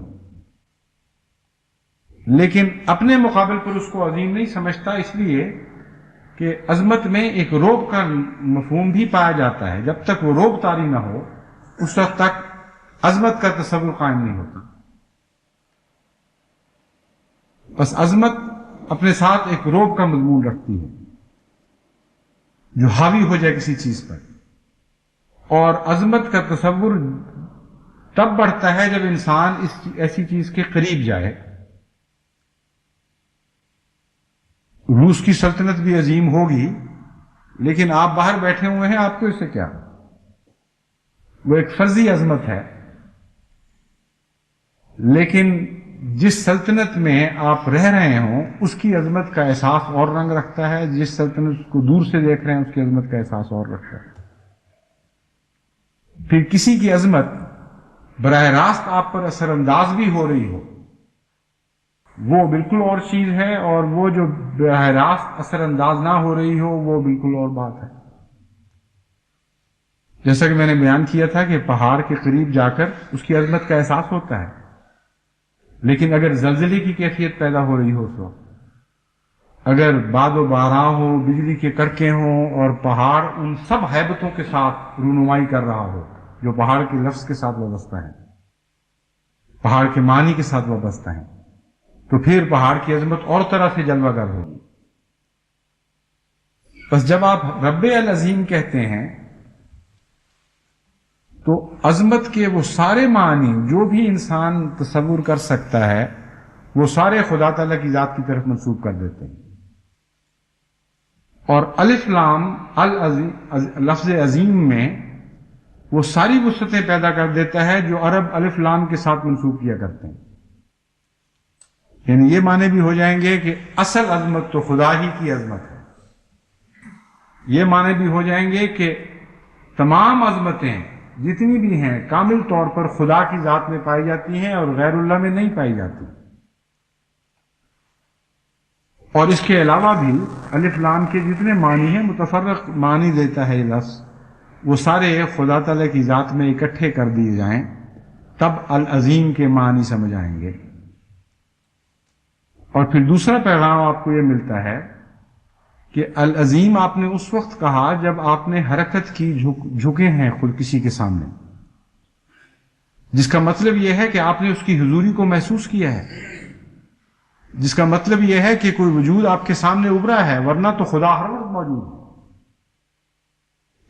لیکن اپنے مقابل پر اس کو عظیم نہیں سمجھتا، اس لیے کہ عظمت میں ایک رعب کا مفہوم بھی پایا جاتا ہے. جب تک وہ رعب طاری نہ ہو اس وقت تک عظمت کا تصور قائم نہیں ہوتا. بس عظمت اپنے ساتھ ایک رعب کا مضمون رکھتی ہے جو حاوی ہو جائے کسی چیز پر. اور عظمت کا تصور تب بڑھتا ہے جب انسان ایسی چیز کے قریب جائے. روس کی سلطنت بھی عظیم ہوگی، لیکن آپ باہر بیٹھے ہوئے ہیں، آپ کو اس سے کیا؟ وہ ایک فرضی عظمت ہے. لیکن جس سلطنت میں آپ رہ رہے ہوں اس کی عظمت کا احساس اور رنگ رکھتا ہے، جس سلطنت کو دور سے دیکھ رہے ہیں اس کی عظمت کا احساس اور رکھتا ہے. پھر کسی کی عظمت براہ راست آپ پر اثر انداز بھی ہو رہی ہو، وہ بالکل اور چیز ہے، اور وہ جو براہ راست اثر انداز نہ ہو رہی ہو وہ بالکل اور بات ہے. جیسا کہ میں نے بیان کیا تھا کہ پہاڑ کے قریب جا کر اس کی عظمت کا احساس ہوتا ہے، لیکن اگر زلزلے کی کیفیت پیدا ہو رہی ہو، تو اگر باد و بارہ ہو، بجلی کے کڑکے ہوں اور پہاڑ ان سب ہیبتوں کے ساتھ رونمائی کر رہا ہو جو پہاڑ کے لفظ کے ساتھ وابستہ ہیں، پہاڑ کے معنی کے ساتھ وابستہ ہیں، تو پھر پہاڑ کی عظمت اور طرح سے جلوہ گر ہوگی. بس جب آپ رب العظیم کہتے ہیں تو عظمت کے وہ سارے معنی جو بھی انسان تصور کر سکتا ہے وہ سارے خدا تعالیٰ کی ذات کی طرف منسوب کر دیتے ہیں. اور الف لام لفظ عظیم میں وہ ساری وسعتیں پیدا کر دیتا ہے جو عرب الف لام کے ساتھ منسوب کیا کرتے ہیں. یعنی یہ معنی بھی ہو جائیں گے کہ اصل عظمت تو خدا ہی کی عظمت ہے. یہ معنی بھی ہو جائیں گے کہ تمام عظمتیں جتنی بھی ہیں کامل طور پر خدا کی ذات میں پائی جاتی ہیں اور غیر اللہ میں نہیں پائی جاتی. اور اس کے علاوہ بھی الف لام کے جتنے معنی ہیں متفرق معنی دیتا ہے یہ لفظ، وہ سارے خدا تعالیٰ کی ذات میں اکٹھے کر دیے جائیں تب العظیم کے معنی سمجھ آئیں گے. اور پھر دوسرا پیغام آپ کو یہ ملتا ہے کہ العظیم آپ نے اس وقت کہا جب آپ نے حرکت کی، جھکے ہیں خود کسی کے سامنے. جس کا مطلب یہ ہے کہ آپ نے اس کی حضوری کو محسوس کیا ہے، جس کا مطلب یہ ہے کہ کوئی وجود آپ کے سامنے ابھرا ہے، ورنہ تو خدا ہر وقت موجود ہے۔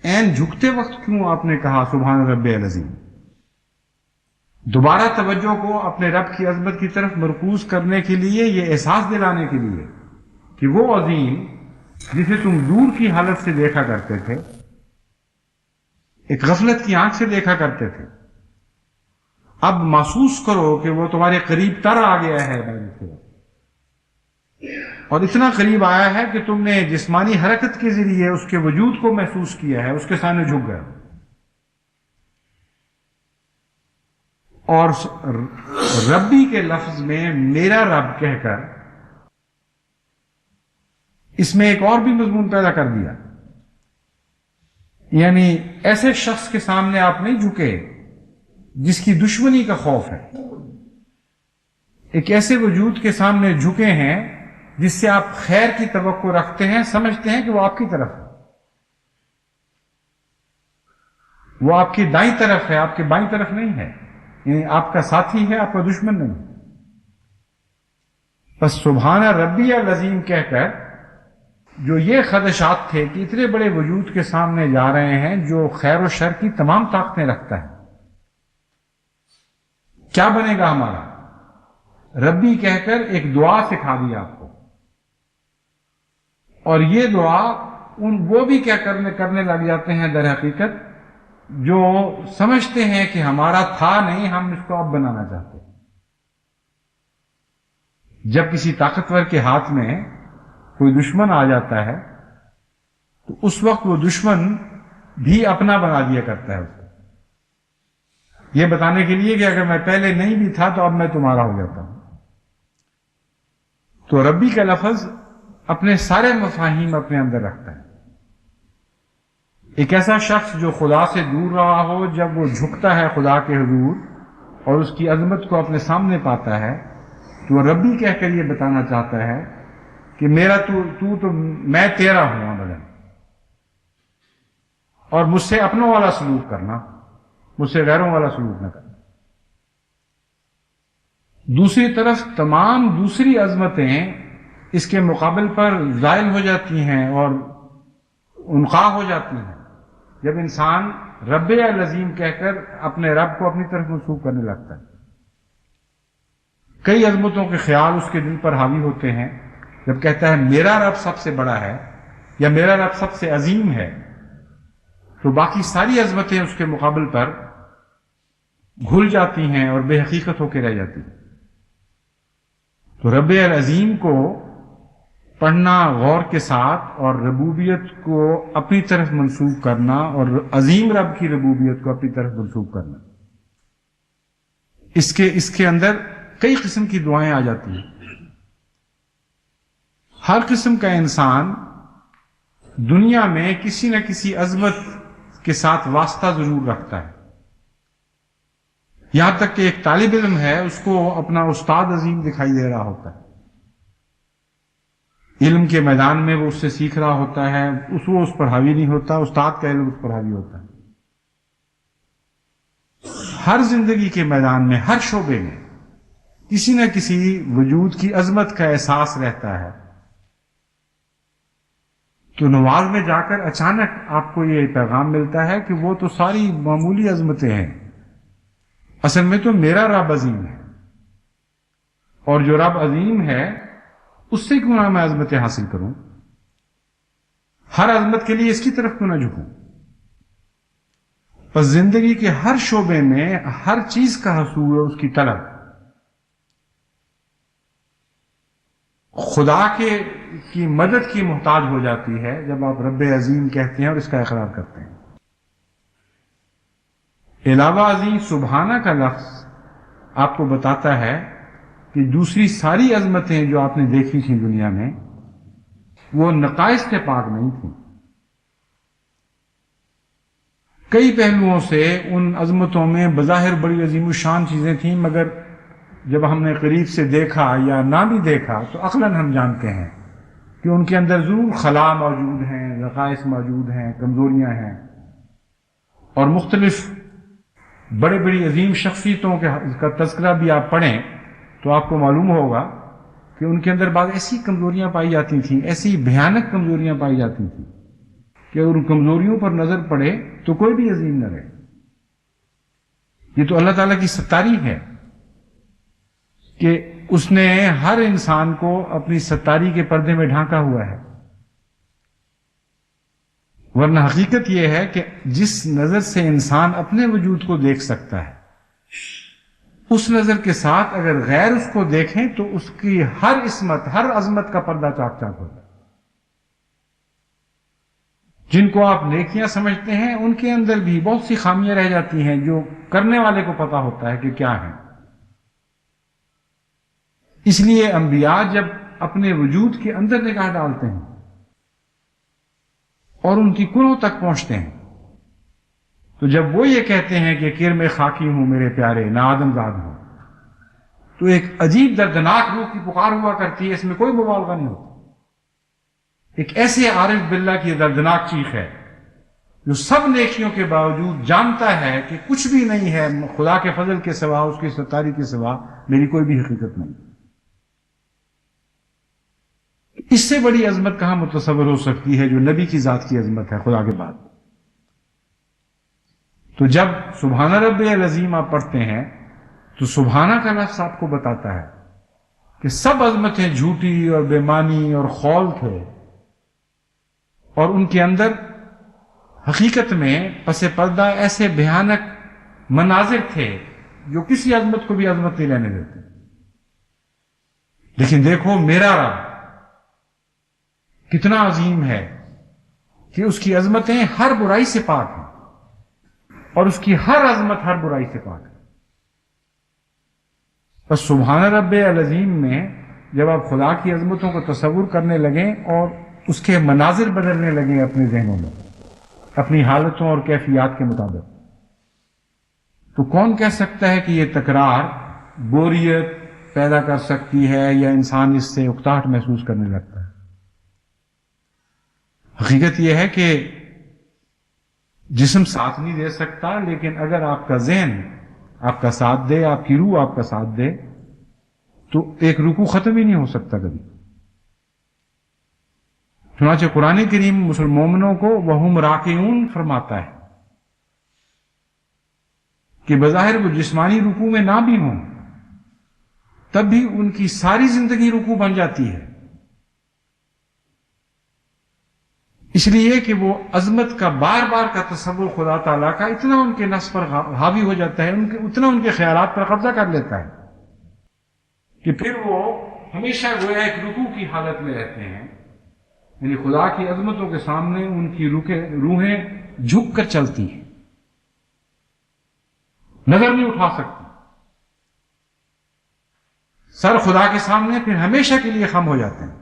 عین جھکتے وقت کیوں آپ نے کہا سبحان رب العظیم؟ دوبارہ توجہ کو اپنے رب کی عظمت کی طرف مرکوز کرنے کے لیے، یہ احساس دلانے کے لیے کہ وہ عظیم جسے تم دور کی حالت سے دیکھا کرتے تھے، ایک غفلت کی آنکھ سے دیکھا کرتے تھے، اب محسوس کرو کہ وہ تمہارے قریب تر آ گیا ہے اور اتنا قریب آیا ہے کہ تم نے جسمانی حرکت کے ذریعے اس کے وجود کو محسوس کیا ہے، اس کے سامنے جھک گئے۔ اور ربی کے لفظ میں میرا رب کہہ کر اس میں ایک اور بھی مضمون پیدا کر دیا، یعنی ایسے شخص کے سامنے آپ نہیں جھکے جس کی دشمنی کا خوف ہے، ایک ایسے وجود کے سامنے جھکے ہیں جس سے آپ خیر کی توقع رکھتے ہیں، سمجھتے ہیں کہ وہ آپ کی طرف ہے، وہ آپ کی دائیں طرف ہے، آپ کے بائیں طرف نہیں ہے، یعنی آپ کا ساتھی ہے، آپ کا دشمن نہیں۔ بس سبحان ربی العظیم کہہ کر جو یہ خدشات تھے کہ اتنے بڑے وجود کے سامنے جا رہے ہیں جو خیر و شر کی تمام طاقتیں رکھتا ہے، کیا بنے گا ہمارا؟ ربی کہہ کر ایک دعا سکھا دی آپ کو، اور یہ دعا وہ بھی کیا کرنے لگ جاتے ہیں در حقیقت جو سمجھتے ہیں کہ ہمارا تھا نہیں، ہم اس کو اب بنانا چاہتے ہیں۔ جب کسی طاقتور کے ہاتھ میں کوئی دشمن آ جاتا ہے تو اس وقت وہ دشمن بھی اپنا بنا دیا کرتا ہے اس کو، یہ بتانے کے لیے کہ اگر میں پہلے نہیں بھی تھا تو اب میں تمہارا ہو جاتا ہوں۔ تو ربی کا لفظ اپنے سارے مفاہیم اپنے اندر رکھتا ہے۔ ایک ایسا شخص جو خدا سے دور رہا ہو، جب وہ جھکتا ہے خدا کے حضور اور اس کی عظمت کو اپنے سامنے پاتا ہے تو وہ ربی کہہ کر یہ بتانا چاہتا ہے کہ میرا تو میں تیرا ہوں ابدا، اور مجھ سے اپنوں والا سلوک کرنا، مجھ سے غیروں والا سلوک نہ کرنا۔ دوسری طرف تمام دوسری عظمتیں اس کے مقابل پر زائل ہو جاتی ہیں اور انقاع ہو جاتی ہیں جب انسان رب العظیم کہہ کر اپنے رب کو اپنی طرف منسوب کرنے لگتا ہے۔ کئی عظمتوں کے خیال اس کے دل پر حاوی ہوتے ہیں، جب کہتا ہے میرا رب سب سے بڑا ہے یا میرا رب سب سے عظیم ہے، تو باقی ساری عظمتیں اس کے مقابل پر گھل جاتی ہیں اور بے حقیقت ہو کے رہ جاتی ہیں۔ تو رب العظیم کو پڑھنا غور کے ساتھ اور ربوبیت کو اپنی طرف منسوب کرنا اور عظیم رب کی ربوبیت کو اپنی طرف منسوب کرنا، اس کے اندر کئی قسم کی دعائیں آ جاتی ہیں۔ ہر قسم کا انسان دنیا میں کسی نہ کسی عظمت کے ساتھ واسطہ ضرور رکھتا ہے، یہاں تک کہ ایک طالب علم ہے، اس کو اپنا استاد عظیم دکھائی دے رہا ہوتا ہے، علم کے میدان میں وہ اس سے سیکھ رہا ہوتا ہے، وہ اس پر حاوی نہیں ہوتا، استاد کا علم اس پر حاوی ہوتا ہے۔ ہر زندگی کے میدان میں، ہر شعبے میں کسی نہ کسی وجود کی عظمت کا احساس رہتا ہے، تو نواز میں جا کر اچانک آپ کو یہ پیغام ملتا ہے کہ وہ تو ساری معمولی عظمتیں ہیں، اصل میں تو میرا رب عظیم ہے، اور جو رب عظیم ہے اس سے کیوں نہ میں عظمتیں حاصل کروں، ہر عظمت کے لیے اس کی طرف کیوں نہ جھکوں۔ بس زندگی کے ہر شعبے میں ہر چیز کا حصول ہے اس کی طلب، خدا کی مدد کی محتاج ہو جاتی ہے جب آپ رب عظیم کہتے ہیں اور اس کا اقرار کرتے ہیں۔ علاوہ عظیم سبحانہ کا لفظ آپ کو بتاتا ہے کہ دوسری ساری عظمتیں جو آپ نے دیکھی تھیں دنیا میں وہ نقائص سے پاک نہیں تھیں، کئی پہلوؤں سے ان عظمتوں میں بظاہر بڑی عظیم الشان چیزیں تھیں، مگر جب ہم نے قریب سے دیکھا یا نہ بھی دیکھا تو عقلاً ہم جانتے ہیں کہ ان کے اندر ضرور خلا موجود ہیں، نقائص موجود ہیں، کمزوریاں ہیں، اور مختلف بڑے بڑی عظیم شخصیتوں کا تذکرہ بھی آپ پڑھیں تو آپ کو معلوم ہوگا کہ ان کے اندر بعض ایسی کمزوریاں پائی جاتی تھیں، ایسی بھیانک کمزوریاں پائی جاتی تھیں کہ اگر ان کمزوریوں پر نظر پڑے تو کوئی بھی عظیم نہ رہے۔ یہ تو اللہ تعالیٰ کی ستاری ہے کہ اس نے ہر انسان کو اپنی ستاری کے پردے میں ڈھانکا ہوا ہے، ورنہ حقیقت یہ ہے کہ جس نظر سے انسان اپنے وجود کو دیکھ سکتا ہے اس نظر کے ساتھ اگر غیر اس کو دیکھیں تو اس کی ہر عصمت، ہر عظمت کا پردہ چاک چاک ہوتا ہے۔ جن کو آپ نیکیاں سمجھتے ہیں ان کے اندر بھی بہت سی خامیاں رہ جاتی ہیں جو کرنے والے کو پتا ہوتا ہے کہ کیا ہیں۔ اس لیے انبیاء جب اپنے وجود کے اندر نگاہ ڈالتے ہیں اور ان کی کنہوں تک پہنچتے ہیں تو جب وہ یہ کہتے ہیں کہ کرم خاکی ہوں میرے پیارے، نہ آدم زاد ہوں، تو ایک عجیب دردناک روح کی پکار ہوا کرتی ہے، اس میں کوئی مبالغہ نہیں ہوتا۔ ایک ایسے عارف باللہ کی دردناک چیخ ہے جو سب نیکیوں کے باوجود جانتا ہے کہ کچھ بھی نہیں ہے خدا کے فضل کے سوا، اس کی ستاری کے سوا میری کوئی بھی حقیقت نہیں۔ اس سے بڑی عظمت کہاں متصور ہو سکتی ہے جو نبی کی ذات کی عظمت ہے خدا کے بعد۔ تو جب سبحان رب العظیم آپ پڑھتے ہیں تو سبحانہ کا لفظ آپ کو بتاتا ہے کہ سب عظمتیں جھوٹی اور بے معنی اور خول تھے، اور ان کے اندر حقیقت میں پس پردہ ایسے بھیانک مناظر تھے جو کسی عظمت کو بھی عظمت نہیں لینے دیتے۔ لیکن دیکھو میرا رب کتنا عظیم ہے کہ اس کی عظمتیں ہر برائی سے پاک ہیں اور اس کی ہر عظمت ہر برائی سے پاک ہے۔ بس سبحان رب العظیم میں جب آپ خدا کی عظمتوں کو تصور کرنے لگیں اور اس کے مناظر بدلنے لگیں اپنے ذہنوں میں اپنی حالتوں اور کیفیات کے مطابق، تو کون کہہ سکتا ہے کہ یہ تکرار بوریت پیدا کر سکتی ہے یا انسان اس سے اکتاہٹ محسوس کرنے لگتا ہے؟ حقیقت یہ ہے کہ جسم ساتھ نہیں دے سکتا، لیکن اگر آپ کا ذہن آپ کا ساتھ دے، آپ کی روح آپ کا ساتھ دے، تو ایک رکوع ختم ہی نہیں ہو سکتا کبھی۔ چنانچہ قرآن کریم مسلمانوں کو وہم راکعون فرماتا ہے کہ بظاہر وہ جسمانی رکوع میں نہ بھی ہوں تب بھی ان کی ساری زندگی رکوع بن جاتی ہے، اس لیے کہ وہ عظمت کا بار بار کا تصور خدا تعالیٰ کا اتنا ان کے نفس پر حاوی ہو جاتا ہے، اتنا ان کے خیالات پر قبضہ کر لیتا ہے کہ پھر وہ ہمیشہ گویا ایک رکوع کی حالت میں رہتے ہیں، یعنی خدا کی عظمتوں کے سامنے ان کی روحیں جھک کر چلتی ہیں، نظر نہیں اٹھا سکتی، سر خدا کے سامنے پھر ہمیشہ کے لیے خم ہو جاتے ہیں۔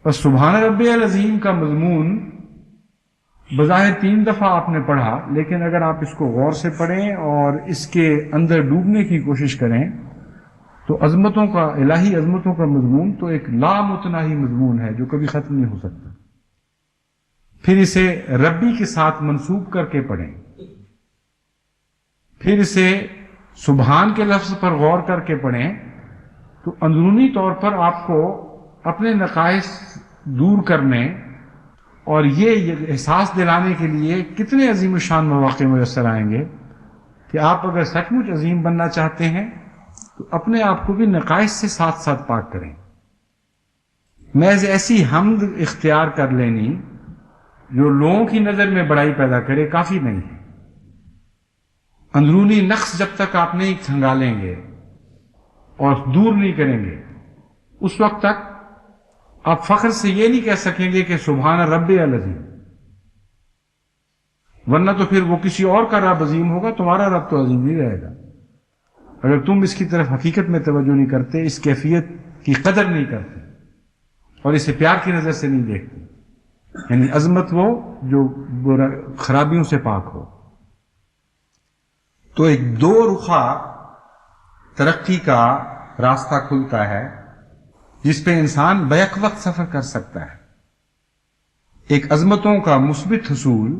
بس سبحان رب العظیم کا مضمون بظاہر 3 دفعہ آپ نے پڑھا، لیکن اگر آپ اس کو غور سے پڑھیں اور اس کے اندر ڈوبنے کی کوشش کریں تو عظمتوں کا، الہی عظمتوں کا مضمون تو ایک لامتناہی مضمون ہے جو کبھی ختم نہیں ہو سکتا۔ پھر اسے ربی کے ساتھ منسوب کر کے پڑھیں، پھر اسے سبحان کے لفظ پر غور کر کے پڑھیں تو اندرونی طور پر آپ کو اپنے نقائص دور کرنے اور یہ احساس دلانے کے لیے کتنے عظیم الشان مواقع میسر آئیں گے کہ آپ اگر سچ مچ عظیم بننا چاہتے ہیں تو اپنے آپ کو بھی نقائص سے ساتھ ساتھ پاک کریں۔ محض ایسی حمد اختیار کر لینی جو لوگوں کی نظر میں بڑائی پیدا کرے کافی نہیں ہے۔ اندرونی نقص جب تک آپ نہیں کھنگالیں گے اور دور نہیں کریں گے اس وقت تک آپ فخر سے یہ نہیں کہہ سکیں گے کہ سبحان رب العظیم، ورنہ تو پھر وہ کسی اور کا رب عظیم ہوگا، تمہارا رب تو عظیم نہیں رہے گا اگر تم اس کی طرف حقیقت میں توجہ نہیں کرتے، اس کیفیت کی قدر نہیں کرتے اور اسے پیار کی نظر سے نہیں دیکھتے، یعنی عظمت وہ جو خرابیوں سے پاک ہو۔ تو ایک 2 رخا ترقی کا راستہ کھلتا ہے جس پہ انسان بیک وقت سفر کر سکتا ہے، ایک عظمتوں کا مثبت حصول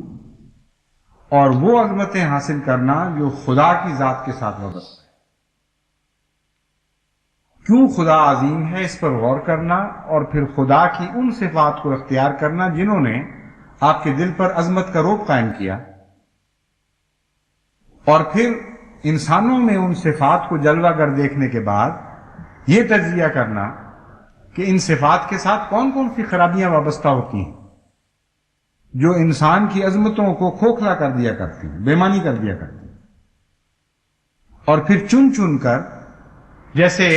اور وہ عظمتیں حاصل کرنا جو خدا کی ذات کے ساتھ وابستہ ہے۔ کیوں خدا عظیم ہے اس پر غور کرنا، اور پھر خدا کی ان صفات کو اختیار کرنا جنہوں نے آپ کے دل پر عظمت کا رعب قائم کیا، اور پھر انسانوں میں ان صفات کو جلوہ گر دیکھنے کے بعد یہ تجزیہ کرنا کہ ان صفات کے ساتھ کون کون سی خرابیاں وابستہ ہوتی ہیں جو انسان کی عظمتوں کو کھوکھلا کر دیا کرتی ہیں، بے معنی کر دیا کرتی ہیں، اور پھر چن چن کر، جیسے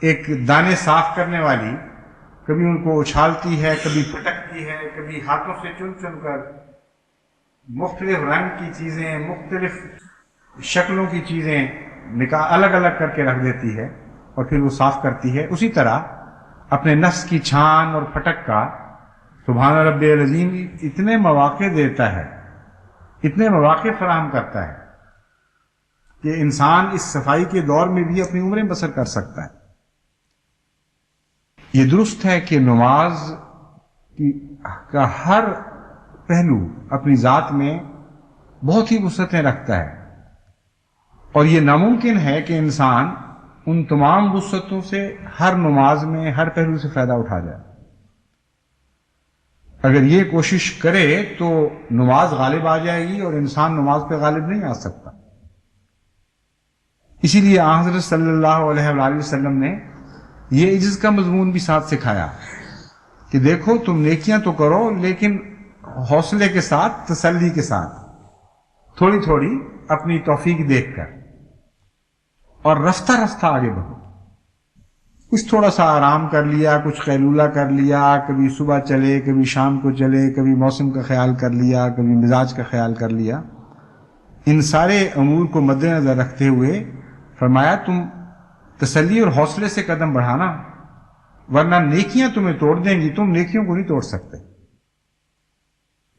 ایک دانے صاف کرنے والی کبھی ان کو اچھالتی ہے، کبھی پھٹکتی ہے، کبھی ہاتھوں سے چن چن کر مختلف رنگ کی چیزیں، مختلف شکلوں کی چیزیں الگ الگ کر کے رکھ دیتی ہے اور پھر وہ صاف کرتی ہے، اسی طرح اپنے نفس کی چھان اور پھٹک کا سبحان رب العظیم اتنے مواقع دیتا ہے، اتنے مواقع فراہم کرتا ہے کہ انسان اس صفائی کے دور میں بھی اپنی عمریں بسر کر سکتا ہے۔ یہ درست ہے کہ نماز کا ہر پہلو اپنی ذات میں بہت ہی وسعتیں رکھتا ہے، اور یہ ناممکن ہے کہ انسان ان تمام وسعتوں سے ہر نماز میں ہر پہلو سے فائدہ اٹھا جائے۔ اگر یہ کوشش کرے تو نماز غالب آ جائے گی اور انسان نماز پہ غالب نہیں آ سکتا۔ اسی لیے حضرت صلی اللہ علیہ وآلہ وسلم نے یہ عجز کا مضمون بھی ساتھ سکھایا کہ دیکھو تم نیکیاں تو کرو لیکن حوصلے کے ساتھ، تسلی کے ساتھ، تھوڑی تھوڑی اپنی توفیق دیکھ کر، اور رفتہ رفتہ آگے بڑھو۔ کچھ تھوڑا سا آرام کر لیا، کچھ قیلولہ کر لیا، کبھی صبح چلے، کبھی شام کو چلے، کبھی موسم کا خیال کر لیا، کبھی مزاج کا خیال کر لیا۔ ان سارے امور کو مد نظر رکھتے ہوئے فرمایا تم تسلی اور حوصلے سے قدم بڑھانا، ورنہ نیکیاں تمہیں توڑ دیں گی، تم نیکیوں کو نہیں توڑ سکتے۔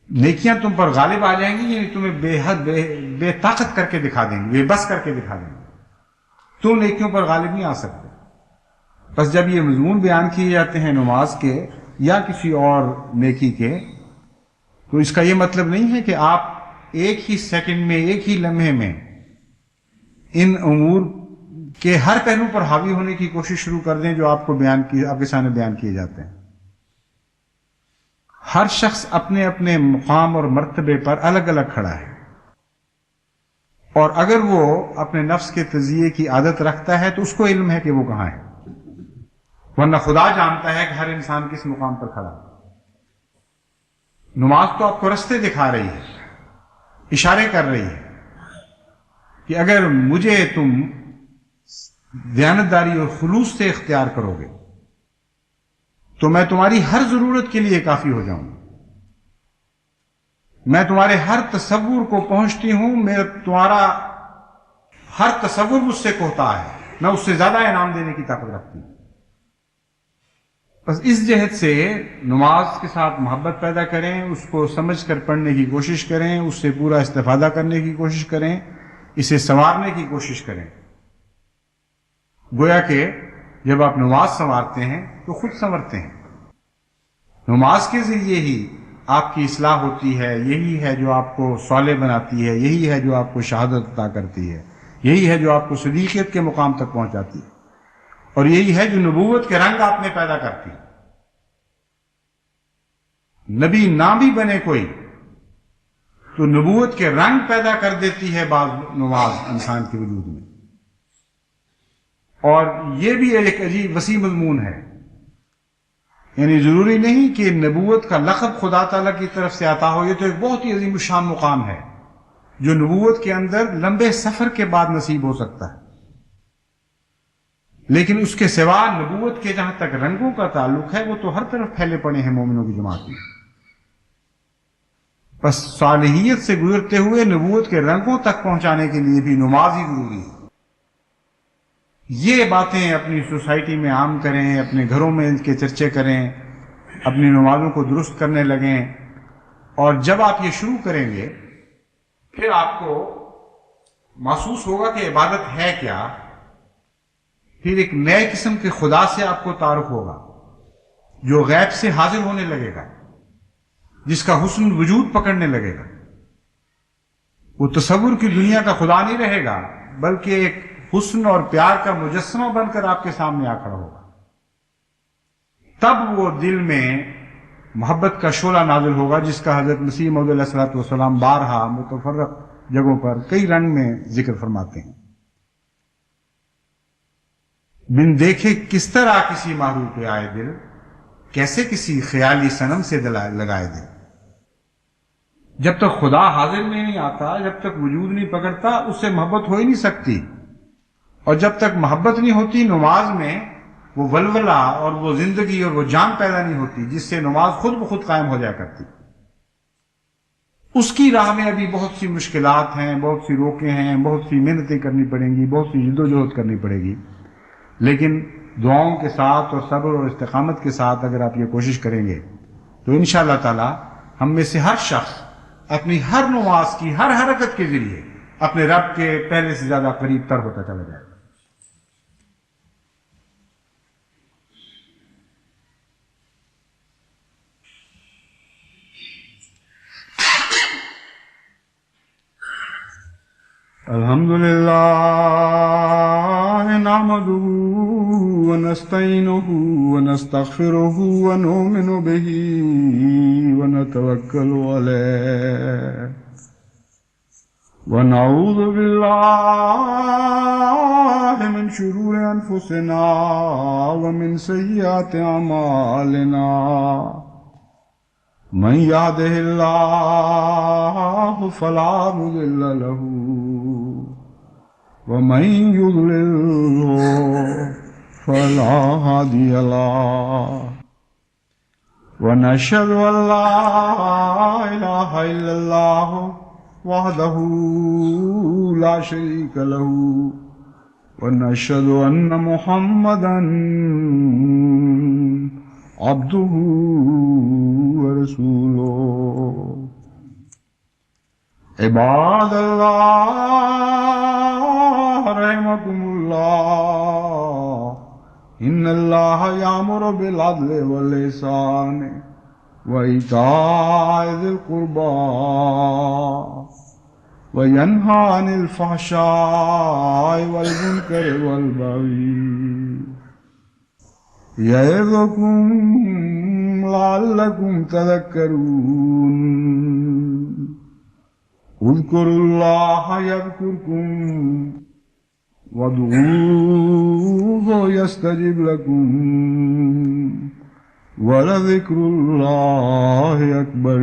نیکیاں تم پر غالب آ جائیں گی، یعنی تمہیں بے حد بے طاقت کر کے دکھا دیں گی، بے بس کر کے دکھا دیں گی، تم نیکیوں پر غالب نہیں آ سکتے۔ بس جب یہ مضمون بیان کیے جاتے ہیں نماز کے یا کسی اور نیکی کے، تو اس کا یہ مطلب نہیں ہے کہ آپ ایک ہی سیکنڈ میں، ایک ہی لمحے میں ان امور کے ہر پہلو پر حاوی ہونے کی کوشش شروع کر دیں جو آپ کے سامنے بیان کیے جاتے ہیں۔ ہر شخص اپنے اپنے مقام اور مرتبے پر الگ الگ کھڑا ہے، اور اگر وہ اپنے نفس کے تزکیے کی عادت رکھتا ہے تو اس کو علم ہے کہ وہ کہاں ہے، ورنہ خدا جانتا ہے کہ ہر انسان کس مقام پر کھڑا ہے۔ نماز تو آپ کو رستے دکھا رہی ہے، اشارے کر رہی ہے کہ اگر مجھے تم دیانتداری اور خلوص سے اختیار کرو گے تو میں تمہاری ہر ضرورت کے لیے کافی ہو جاؤں گا، میں تمہارے ہر تصور کو پہنچتی ہوں، تمہارا ہر تصور مجھ سے کوتا ہے، میں اس سے زیادہ انعام دینے کی طاقت رکھتی ہوں۔ بس اس جہت سے نماز کے ساتھ محبت پیدا کریں، اس کو سمجھ کر پڑھنے کی کوشش کریں، اس سے پورا استفادہ کرنے کی کوشش کریں، اسے سنوارنے کی کوشش کریں۔ گویا کہ جب آپ نماز سنوارتے ہیں تو خود سنورتے ہیں۔ نماز کے ذریعے ہی آپ کی اصلاح ہوتی ہے، یہی ہے جو آپ کو صالح بناتی ہے، یہی ہے جو آپ کو شہادت عطا کرتی ہے، یہی ہے جو آپ کو صدیقیت کے مقام تک پہنچاتی ہے، اور یہی ہے جو نبوت کے رنگ آپ میں پیدا کرتی ہے۔ نبی نہ بھی بنے کوئی تو نبوت کے رنگ پیدا کر دیتی ہے بعض نماز انسان کے وجود میں، اور یہ بھی ایک عجیب وسیع مضمون ہے۔ یعنی ضروری نہیں کہ نبوت کا لقب خدا تعالیٰ کی طرف سے آتا ہو، یہ تو ایک بہت ہی عظیم الشان مقام ہے جو نبوت کے اندر لمبے سفر کے بعد نصیب ہو سکتا ہے، لیکن اس کے سوا نبوت کے جہاں تک رنگوں کا تعلق ہے وہ تو ہر طرف پھیلے پڑے ہیں مومنوں کی جماعت میں۔ بس صالحیت سے گزرتے ہوئے نبوت کے رنگوں تک پہنچانے کے لیے بھی نماز ہی ضروری ہے۔ یہ باتیں اپنی سوسائٹی میں عام کریں، اپنے گھروں میں ان کے چرچے کریں، اپنی نمازوں کو درست کرنے لگیں، اور جب آپ یہ شروع کریں گے پھر آپ کو محسوس ہوگا کہ عبادت ہے کیا، پھر ایک نئے قسم کے خدا سے آپ کو تعارف ہوگا جو غیب سے حاضر ہونے لگے گا، جس کا حسن وجود پکڑنے لگے گا۔ وہ تصور کی دنیا کا خدا نہیں رہے گا، بلکہ ایک حسن اور پیار کا مجسمہ بن کر آپ کے سامنے آ کھڑا ہوگا۔ تب وہ دل میں محبت کا شعلہ نازل ہوگا، جس کا حضرت مسیح موعود علیہ الصلوۃ والسلام بارہا متفرق جگہوں پر کئی رنگ میں ذکر فرماتے ہیں۔ بن دیکھے کس طرح کسی محروم پہ آئے دل، کیسے کسی خیالی صنم سے لگائے دل۔ جب تک خدا حاضر میں نہیں آتا، جب تک وجود نہیں پکڑتا، اس سے محبت ہو ہی نہیں سکتی، اور جب تک محبت نہیں ہوتی نماز میں وہ ولولہ اور وہ زندگی اور وہ جان پیدا نہیں ہوتی جس سے نماز خود بخود قائم ہو جایا کرتی۔ اس کی راہ میں ابھی بہت سی مشکلات ہیں، بہت سی روکیں ہیں، بہت سی محنتیں کرنی پڑیں گی، بہت سی جد و جہد کرنی پڑے گی، لیکن دعاؤں کے ساتھ اور صبر اور استقامت کے ساتھ اگر آپ یہ کوشش کریں گے تو انشاءاللہ تعالی ہم میں سے ہر شخص اپنی ہر نماز کی ہر حرکت کے ذریعے اپنے رب کے پہلے سے زیادہ قریب تر ہوتا چلا جائے گا۔ الحمدللہ نحمدہ ونستعینہ ونستغفرہ ونؤمن بہ ونتوکل علیہ ونعوذ باللہ من شرور انفسنا ومن سیئات اعمالنا من يهده الله فلا مضل له ومن يضلل فلا هادي له ونشهد أن لا إله إلا الله وحده لا شريك له ونشهد أن محمدا عبده ورسوله عباد الله رحمكم الله إن الله يأمر بالعدل والإحسان وإيتاء ذي القربى وينهى عن الفحشاء والمنكر والبغي يعظكم لعلكم تذكرون اذكروا الله يذكركم وادعوه يستجب لكم ولذكر الله أكبر۔